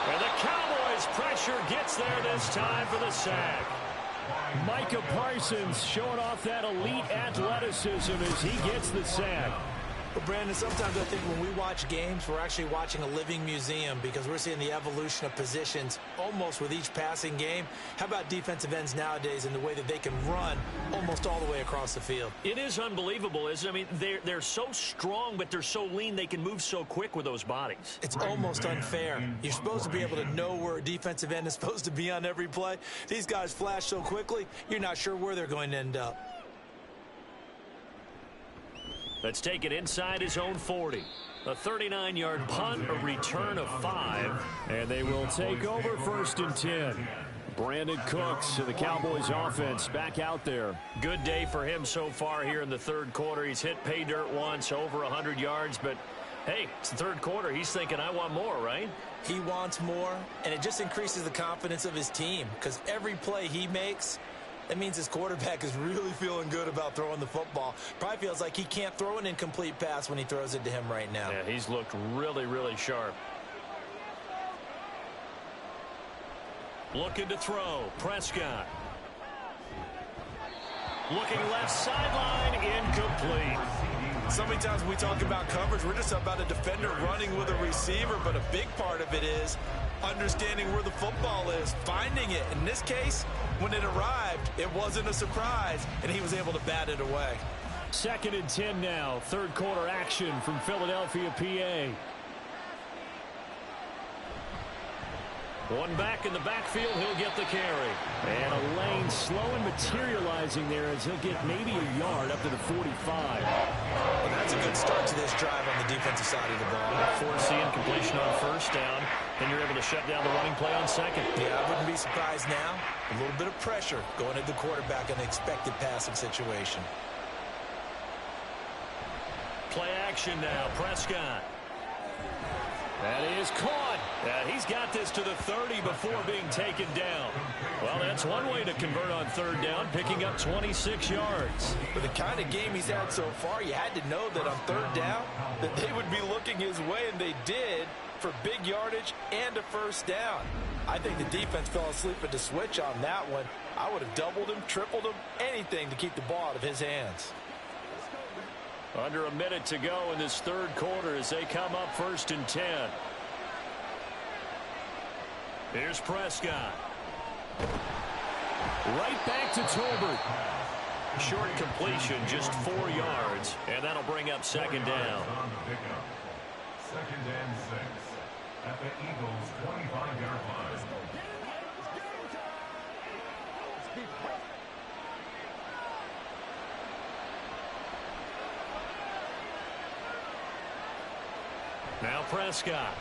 And the Cowboys pressure gets there this time for the sack. Micah Parsons showing off that elite athleticism as he gets the sack. Well, Brandon, sometimes I think when we watch games, we're actually watching a living museum because we're seeing the evolution of positions almost with each passing game. How about defensive ends nowadays and the way that they can run almost all the way across the field? It is unbelievable, isn't it? I mean, they're so strong, but they're so lean, they can move so quick with those bodies. It's almost unfair. You're supposed to be able to know where a defensive end is supposed to be on every play. These guys flash so quickly, you're not sure where they're going to end up. Let's take it inside his own 40. A 39-yard punt, a return of 5. And they will take over 1st and 10. Brandon Cooks to the Cowboys offense back out there. Good day for him so far here in the 3rd quarter. He's hit pay dirt once, over 100 yards. But, hey, it's the 3rd quarter. He's thinking, I want more, right? He wants more, and it just increases the confidence of his team because every play he makes, that means his quarterback is really feeling good about throwing the football. Probably feels like he can't throw an incomplete pass when he throws it to him right now. Yeah, he's looked really, really sharp. Looking to throw. Prescott. Looking left sideline. Incomplete. So many times when we talk about coverage, we're just about a defender running with a receiver, but a big part of it is understanding where the football is, finding it. In this case, when it arrived, it wasn't a surprise, and he was able to bat it away. 2nd and 10 now. 3rd quarter action from Philadelphia, PA. One back in the backfield, he'll get the carry. And a lane slow and materializing there as he'll get maybe a yard up to the 45. Well, that's a good start to this drive on the defensive side of the ball. Forcing incompletion on 1st down, and you're able to shut down the running play on 2nd. Yeah, I wouldn't be surprised now. A little bit of pressure going at the quarterback in an expected passing situation. Play action now, Prescott. That is caught. He's got this to the 30 before being taken down. Well, that's one way to convert on 3rd down, picking up 26 yards. With the kind of game he's had so far, you had to know that on 3rd down that they would be looking his way, and they did, for big yardage and a 1st down. I think the defense fell asleep at the switch on that one. I would have doubled him, tripled him, anything to keep the ball out of his hands. Under a minute to go in this 3rd quarter as they come up 1st and 10. Here's Prescott. Right back to Tolbert. Short completion, just 4 yards, and that'll bring up 2nd down. 2nd and 6 at the Eagles' 25-yard line. Now Prescott.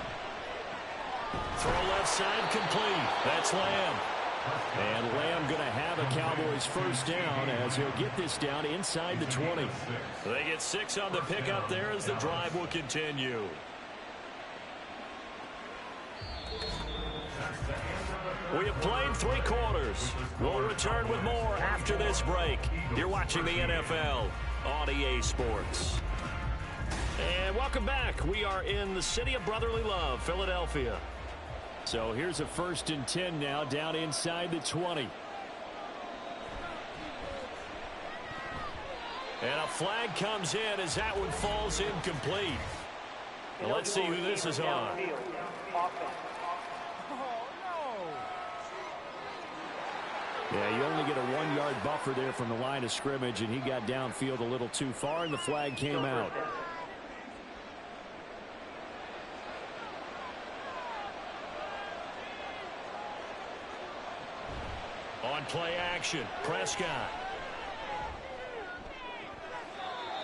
Throw left side complete. That's Lamb. And Lamb going to have a Cowboys first down as he'll get this down inside the 20. They get 6 on the pickup there as the drive will continue. We have played 3 quarters. We'll return with more after this break. You're watching the NFL on EA Sports. And welcome back. We are in the city of brotherly love, Philadelphia. So here's a 1st and 10 now down inside the 20. And a flag comes in as that one falls incomplete. Well, let's see who this is on. Yeah, you only get a 1-yard buffer there from the line of scrimmage, and he got downfield a little too far, and the flag came out. On play action, Prescott.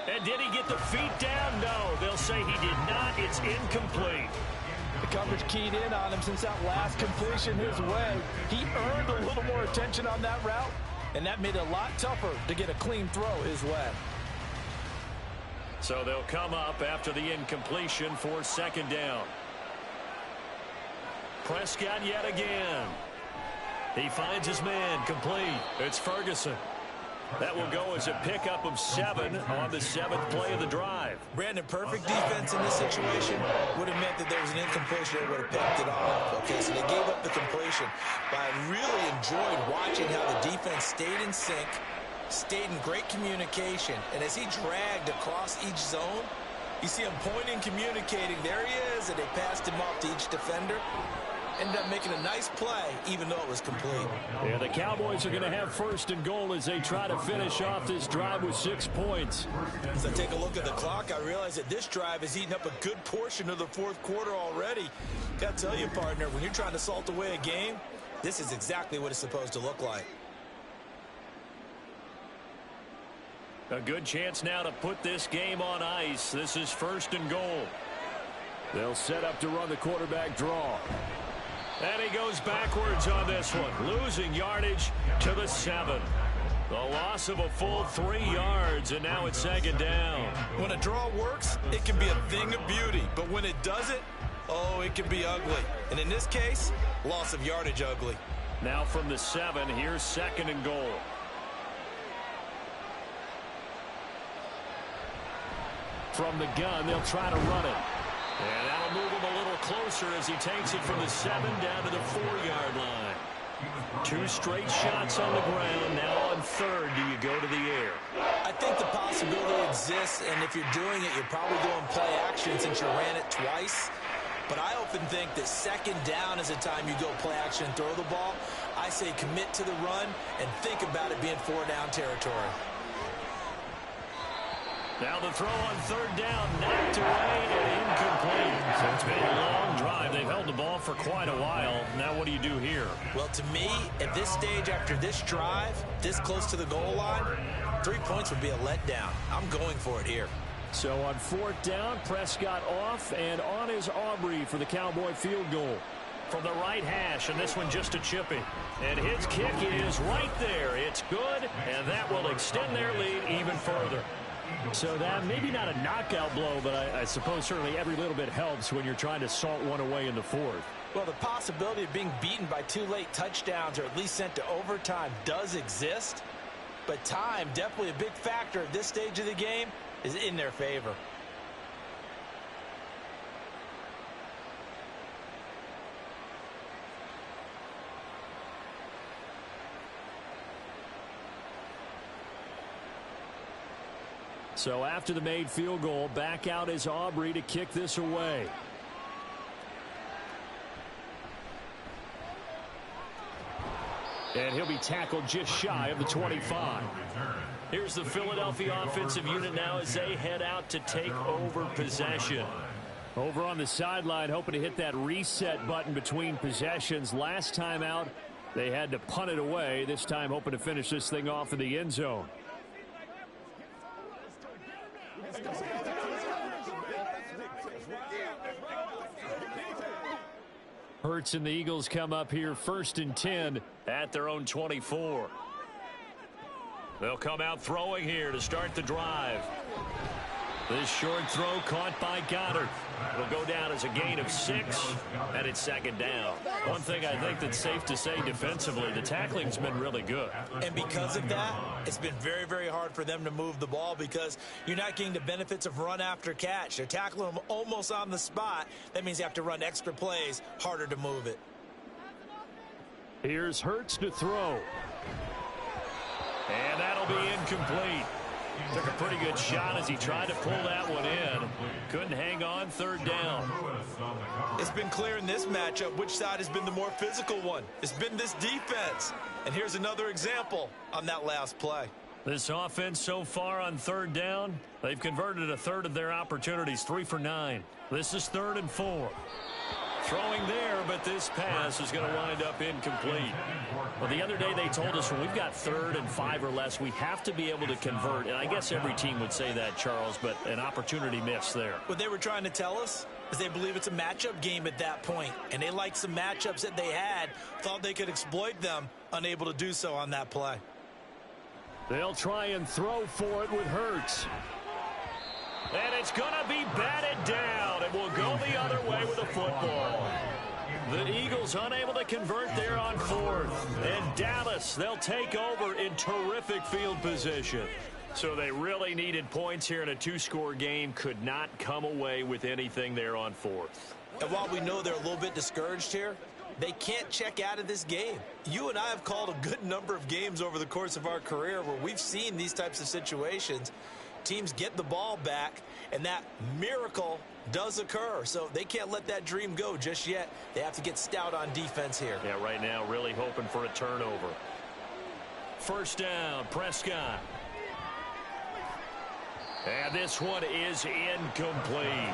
And did he get the feet down? No, they'll say he did not. It's incomplete. The coverage keyed in on him since that last completion his way. He earned a little more attention on that route, and that made it a lot tougher to get a clean throw his way. So they'll come up after the incompletion for 2nd down. Prescott yet again. He finds his man complete. It's Ferguson. That will go as a pickup of 7 on the 7th play of the drive. Brandon, perfect defense in this situation would have meant that there was an incompletion that would have picked it off. Okay, so they gave up the completion. But I really enjoyed watching how the defense stayed in sync, stayed in great communication. And as he dragged across each zone, you see him pointing, communicating. There he is, and they passed him off to each defender. Ended up making a nice play, even though it was complete. Yeah, the Cowboys are going to have 1st and goal as they try to finish off this drive with 6 points. As I take a look at the clock, I realize that this drive has eaten up a good portion of the 4th quarter already. Got to tell you, partner, when you're trying to salt away a game, this is exactly what it's supposed to look like. A good chance now to put this game on ice. This is 1st and goal. They'll set up to run the quarterback draw. And he goes backwards on this one, losing yardage to the 7. The loss of a full 3 yards, and now it's 2nd down. When a draw works, it can be a thing of beauty. But when it doesn't, oh, it can be ugly. And in this case, loss of yardage ugly. Now from the 7, here's 2nd and goal. From the gun, they'll try to run it. And that'll move him a little closer as he takes it from the 7 down to the 4-yard line. 2 straight shots on the ground. Now on 3rd, do you go to the air? I think the possibility exists, and if you're doing it, you're probably going play action since you ran it twice. But I often think that 2nd down is the time you go play action and throw the ball. I say commit to the run and think about it being 4-down territory. Now the throw on 3rd down, knocked away and incomplete. So it's been a long drive. They've held the ball for quite a while. Now what do you do here? Well, to me, at this stage after this drive, this close to the goal line, 3 points would be a letdown. I'm going for it here. So on 4th down, Prescott off, and on is Aubrey for the Cowboy field goal. From the right hash, and this one just a chipping. And his kick is right there. It's good, and that will extend their lead even further. So that maybe not a knockout blow, but I suppose certainly every little bit helps when you're trying to salt one away in the 4th. Well, the possibility of being beaten by 2 late touchdowns or at least sent to overtime does exist. But time, definitely a big factor at this stage of the game, is in their favor. So after the made field goal, back out is Aubrey to kick this away. And he'll be tackled just shy of the 25. Here's the Philadelphia offensive unit now as they head out to take over possession. Over on the sideline, hoping to hit that reset button between possessions. Last time out, they had to punt it away. This time, hoping to finish this thing off in the end zone. Hurts and the Eagles come up here 1st and 10 at their own 24. They'll come out throwing here to start the drive. This short throw caught by Goddard. It'll go down as a gain of 6, and it's 2nd down. One thing I think that's safe to say defensively, the tackling's been really good. And because of that, it's been very, very hard for them to move the ball because you're not getting the benefits of run after catch. They're tackling them almost on the spot. That means you have to run extra plays, harder to move it. Here's Hurts to throw. And that'll be incomplete. Took a pretty good shot as he tried to pull that one in. Couldn't hang on, 3rd down. It's been clear in this matchup which side has been the more physical one. It's been this defense. And here's another example on that last play. This offense so far on 3rd down, they've converted a third of their opportunities, 3 for 9. This is 3rd and 4. Throwing there, but this pass is going to wind up incomplete. Well, the other day they told us when we've got 3rd and 5 or less, we have to be able to convert. And I guess every team would say that, Charles, but an opportunity missed there. What they were trying to tell us is they believe it's a matchup game at that point. And they liked some matchups that they had, thought they could exploit them, unable to do so on that play. They'll try and throw for it with Hurts. And it's going to be batted down. It will go the other way with the football. The Eagles unable to convert there on 4th. And Dallas, they'll take over in terrific field position. So they really needed points here in a 2-score game. Could not come away with anything there on 4th. And while we know they're a little bit discouraged here, they can't check out of this game. You and I have called a good number of games over the course of our career where we've seen these types of situations. Teams get the ball back, and that miracle does occur. So they can't let that dream go just yet. They have to get stout on defense here. Yeah, right now really hoping for a turnover. 1st down, Prescott. And this one is incomplete.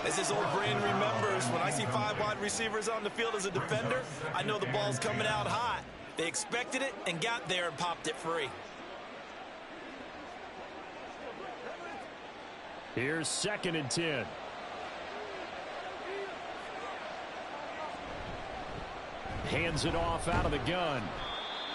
As his old brain remembers, when I see 5 wide receivers on the field as a defender, I know the ball's coming out hot. They expected it and got there and popped it free. Here's 2nd and 10. Hands it off out of the gun.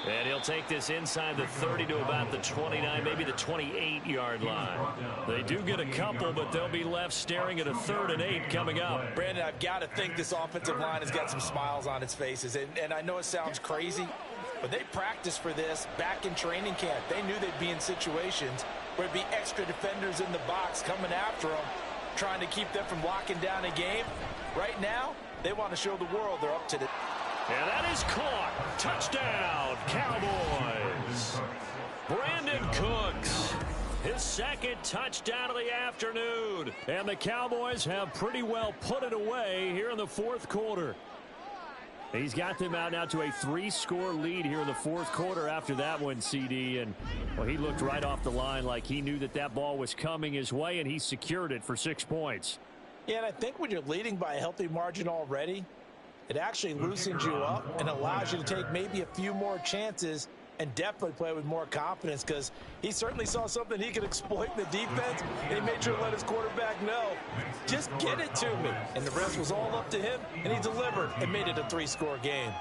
And he'll take this inside the 30 to about the 29, maybe the 28-yard line. They do get a couple, but they'll be left staring at a 3rd and 8 coming up. Brandon, I've got to think this offensive line has got some smiles on its faces. And I know it sounds crazy, but they practiced for this back in training camp. They knew they'd be in situations where it'd be extra defenders in the box coming after them, trying to keep them from locking down a game. Right now, they want to show the world they're up to the... And that is caught. Touchdown, Cowboys. Brandon Cooks, his 2nd touchdown of the afternoon. And the Cowboys have pretty well put it away here in the 4th quarter. He's got them out now to a 3-score lead here in the 4th quarter after that one, CD. And, well, he looked right off the line like he knew that that ball was coming his way, and he secured it for 6 points. Yeah, and I think when you're leading by a healthy margin already, it actually loosens you up and allows you to take maybe a few more chances and definitely play with more confidence because he certainly saw something he could exploit in the defense, and he made sure to let his quarterback know, just get it to me. And the rest was all up to him, and he delivered and made it a 3-score game.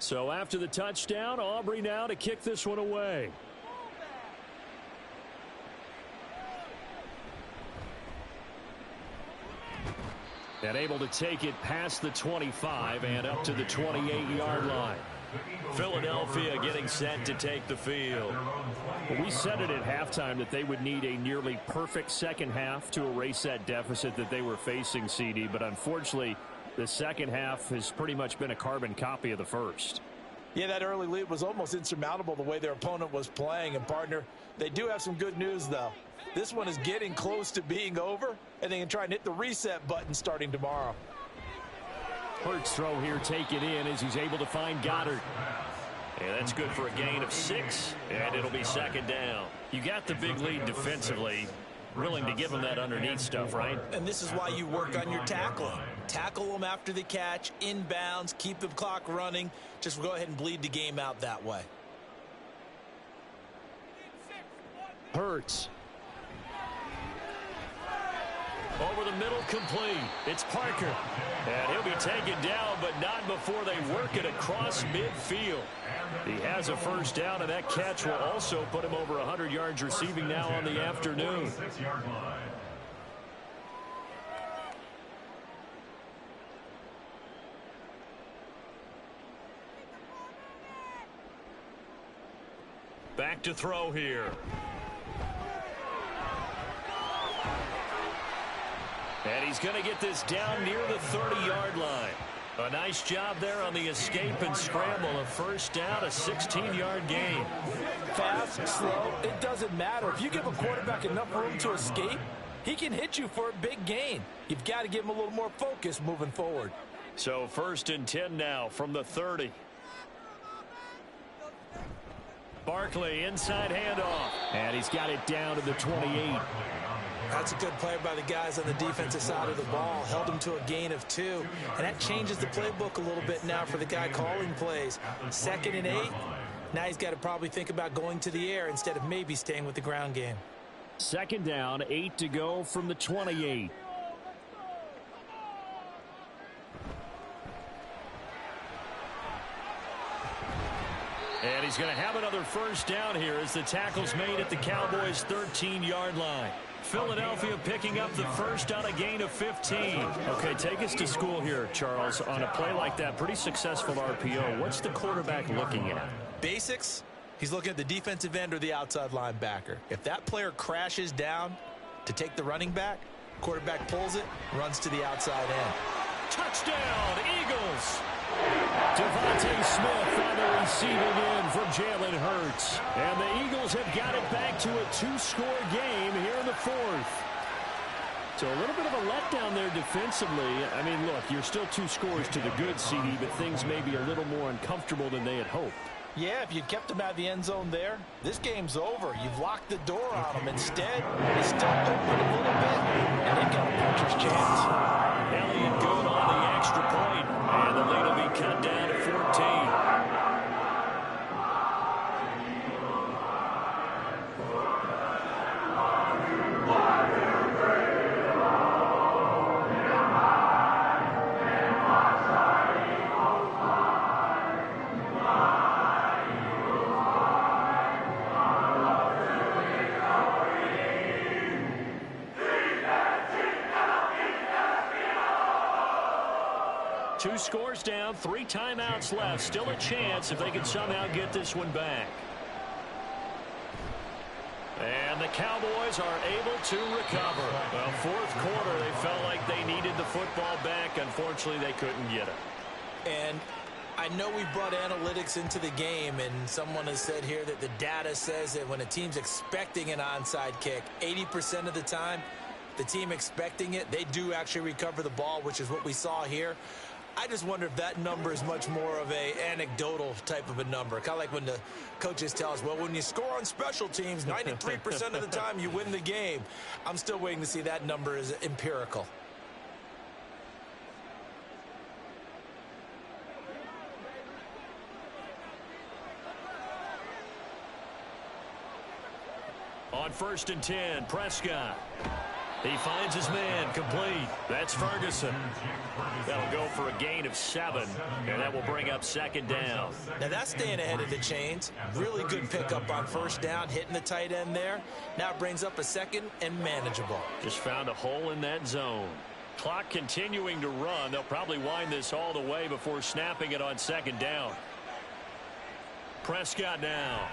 So after the touchdown, Aubrey now to kick this one away. And able to take it past the 25 and up to the 28-yard line. Philadelphia getting set to take the field. Well, we said it at halftime that they would need a nearly perfect second half to erase that deficit that they were facing, CD. But unfortunately, the second half has pretty much been a carbon copy of the first. Yeah, that early lead was almost insurmountable the way their opponent was playing. And, partner, they do have some good news, though. This one is getting close to being over, and they can try and hit the reset button starting tomorrow. Hurts throw here taken in as he's able to find Goddard. And that's good for a gain of 6, and it'll be second down. You got the big lead defensively. Willing to give them that underneath stuff, right? And this is why you work on your tackling. Tackle them after the catch, inbounds, keep the clock running. Just go ahead and bleed the game out that way. Hurts. Over the middle, complete. It's Parker. And he'll be taken down, but not before they work it across midfield. He has a first down, and that catch will also put him over 100 yards receiving now on the afternoon. Back to throw here. And he's going to get this down near the 30-yard line. A nice job there on the escape and scramble. A first down, a 16-yard gain. Fast, slow, it doesn't matter. If you give a quarterback enough room to escape, he can hit you for a big gain. You've got to give him a little more focus moving forward. So 1st and 10 now from the 30. Barkley, inside handoff. And he's got it down to the 28. That's a good play by the guys on the defensive side of the ball. Held him to a gain of 2. And that changes the playbook a little bit now for the guy calling plays. 2nd and 8. Now he's got to probably think about going to the air instead of maybe staying with the ground game. 2nd down, 8 to go from the 28. And he's going to have another first down here as the tackle's made at the Cowboys' 13-yard line. Philadelphia picking up the first on a gain of 15. Okay, take us to school here, Charles. On a play like that, pretty successful RPO. What's the quarterback looking at? Basics. He's looking at the defensive end or the outside linebacker. If that player crashes down to take the running back, quarterback pulls it, runs to the outside end. Touchdown, Eagles! Devontae Smith on the receiving end from Jalen Hurts. And the Eagles have got it back to a 2-score game here in the 4th. So a little bit of a letdown there defensively. I mean, look, you're still 2 scores to the good, CD, but things may be a little more uncomfortable than they had hoped. Yeah, if you'd kept him out of the end zone there, this game's over. You've locked the door on him. Instead, he's still open a little bit, and they've got a puncher's chance. Elliott good on the extra point, and the lead will be cut down to 14. Two scores down, 3 timeouts left. Still a chance if they can somehow get this one back. And the Cowboys are able to recover. Well, 4th quarter, they felt like they needed the football back. Unfortunately, they couldn't get it. And I know we brought analytics into the game, and someone has said here that the data says that when a team's expecting an onside kick, 80% of the time, the team expecting it, they do actually recover the ball, which is what we saw here. I just wonder if that number is much more of a anecdotal type of a number. Kind of like when the coaches tell us, well, when you score on special teams, 93% of the time you win the game. I'm still waiting to see that number is empirical. On 1st and 10, Prescott. He finds his man, complete. That's Ferguson. That'll go for a gain of 7, and that will bring up 2nd down. Now that's staying ahead of the chains. Really good pickup on 1st down, hitting the tight end there. Now it brings up a 2nd and manageable. Just found a hole in that zone. Clock continuing to run. They'll probably wind this all the way before snapping it on 2nd down. Prescott now.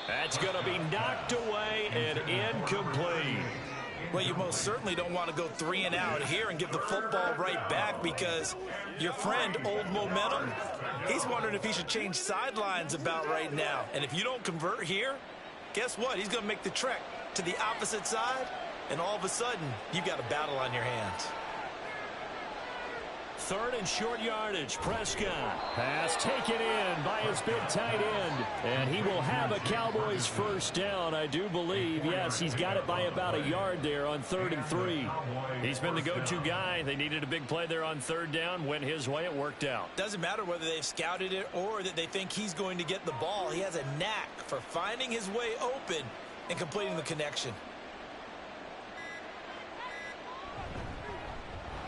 That's going to be knocked away and incomplete. Well, you most certainly don't want to go 3 and out here and give the football right back, because your friend, Old Momentum, he's wondering if he should change sidelines about right now. And if you don't convert here, guess what? He's going to make the trek to the opposite side, and all of a sudden, you've got a battle on your hands. Third and short yardage. Prescott. Pass taken in by his big tight end. And he will have a Cowboys first down, I do believe. Yes, he's got it by about a yard there on 3rd and 3. He's been the go-to guy. They needed a big play there on 3rd down. Went his way. It worked out. Doesn't matter whether they've scouted it or that they think he's going to get the ball. He has a knack for finding his way open and completing the connection.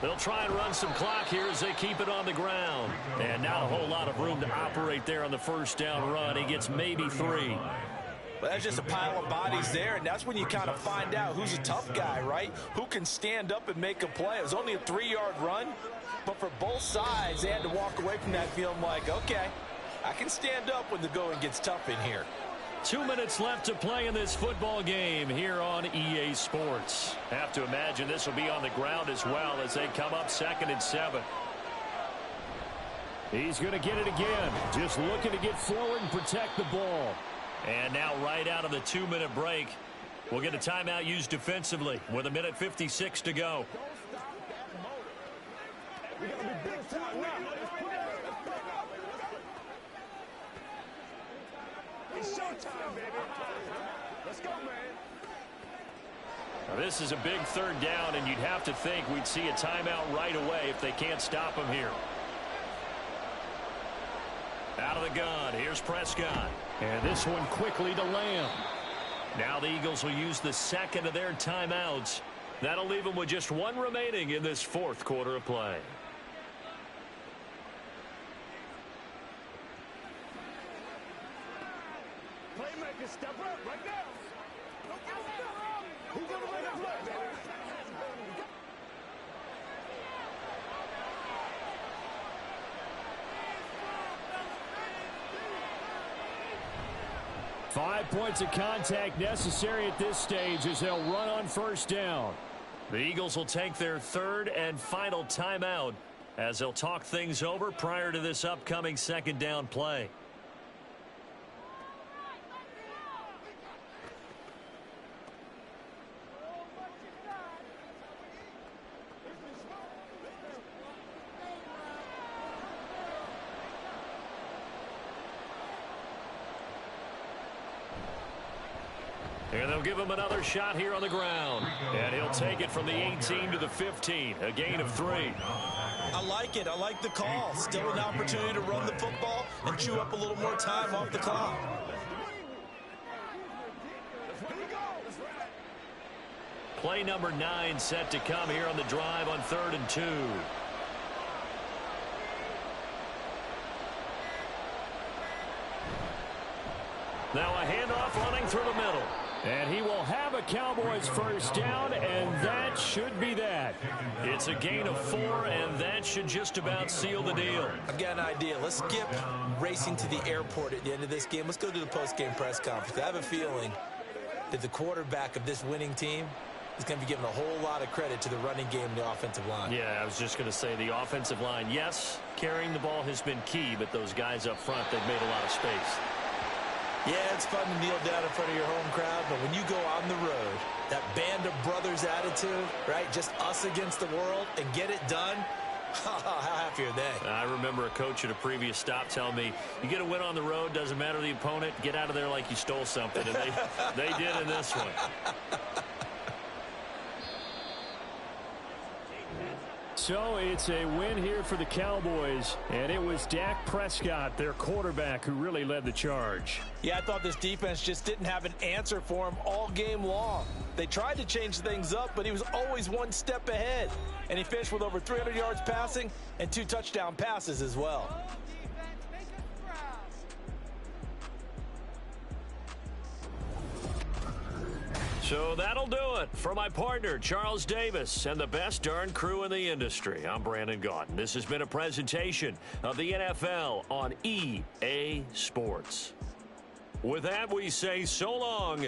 They'll try and run some clock here as they keep it on the ground. And not a whole lot of room to operate there on the first down run. He gets maybe 3. Well, that's just a pile of bodies there, and that's when you kind of find out who's a tough guy, right? Who can stand up and make a play. It was only a 3-yard run, but for both sides, they had to walk away from that feeling like, okay, I can stand up when the going gets tough in here. 2 minutes left to play in this football game here on EA Sports. Have to imagine this will be on the ground as well as they come up 2nd and 7. He's going to get it again. Just looking to get forward and protect the ball. And now right out of the 2-minute break, we'll get a timeout used defensively with 1:56 to go. We gotta be big time now. It's showtime, baby. Let's go, man. Now, this is a big 3rd down, and you'd have to think we'd see a timeout right away if they can't stop him here. Out of the gun, here's Prescott. And this one quickly to Lamb. Now the Eagles will use the 2nd of their timeouts. That'll leave them with just 1 remaining in this 4th quarter of play. Playmaker, step up right now. Who's gonna run that play, baby? Five points of contact necessary at this stage as they'll run on first down. The Eagles will take their 3rd and final timeout as they'll talk things over prior to this upcoming 2nd down play. And they'll give him another shot here on the ground. And he'll take it from the 18 to the 15, a gain of 3. I like it. I like the call. Still an opportunity to run the football and chew up a little more time off the clock. Play number 9 set to come here on the drive on 3rd and 2. Now a handoff running through the middle. And he will have a Cowboys first down, and that should be that. It's a gain of 4, and that should just about seal the deal. I've got an idea. Let's skip racing to the airport at the end of this game. Let's go to the post-game press conference. I have a feeling that the quarterback of this winning team is going to be given a whole lot of credit to the running game and the offensive line. Yeah, I was just going to say the offensive line, yes, carrying the ball has been key, but those guys up front, they've made a lot of space. Yeah, it's fun to kneel down in front of your home crowd, but when you go on the road, that band of brothers attitude, right, just us against the world, and get it done, how happy are they? I remember a coach at a previous stop telling me, you get a win on the road, doesn't matter the opponent, get out of there like you stole something, and they did in this one. So it's a win here for the Cowboys, and it was Dak Prescott, their quarterback, who really led the charge. Yeah, I thought this defense just didn't have an answer for him all game long. They tried to change things up, but he was always one step ahead. And he finished with over 300 yards passing and 2 touchdown passes as well. So that'll do it for my partner, Charles Davis, and the best darn crew in the industry. I'm Brandon Gaudin. This has been a presentation of the NFL on EA Sports. With that, we say so long.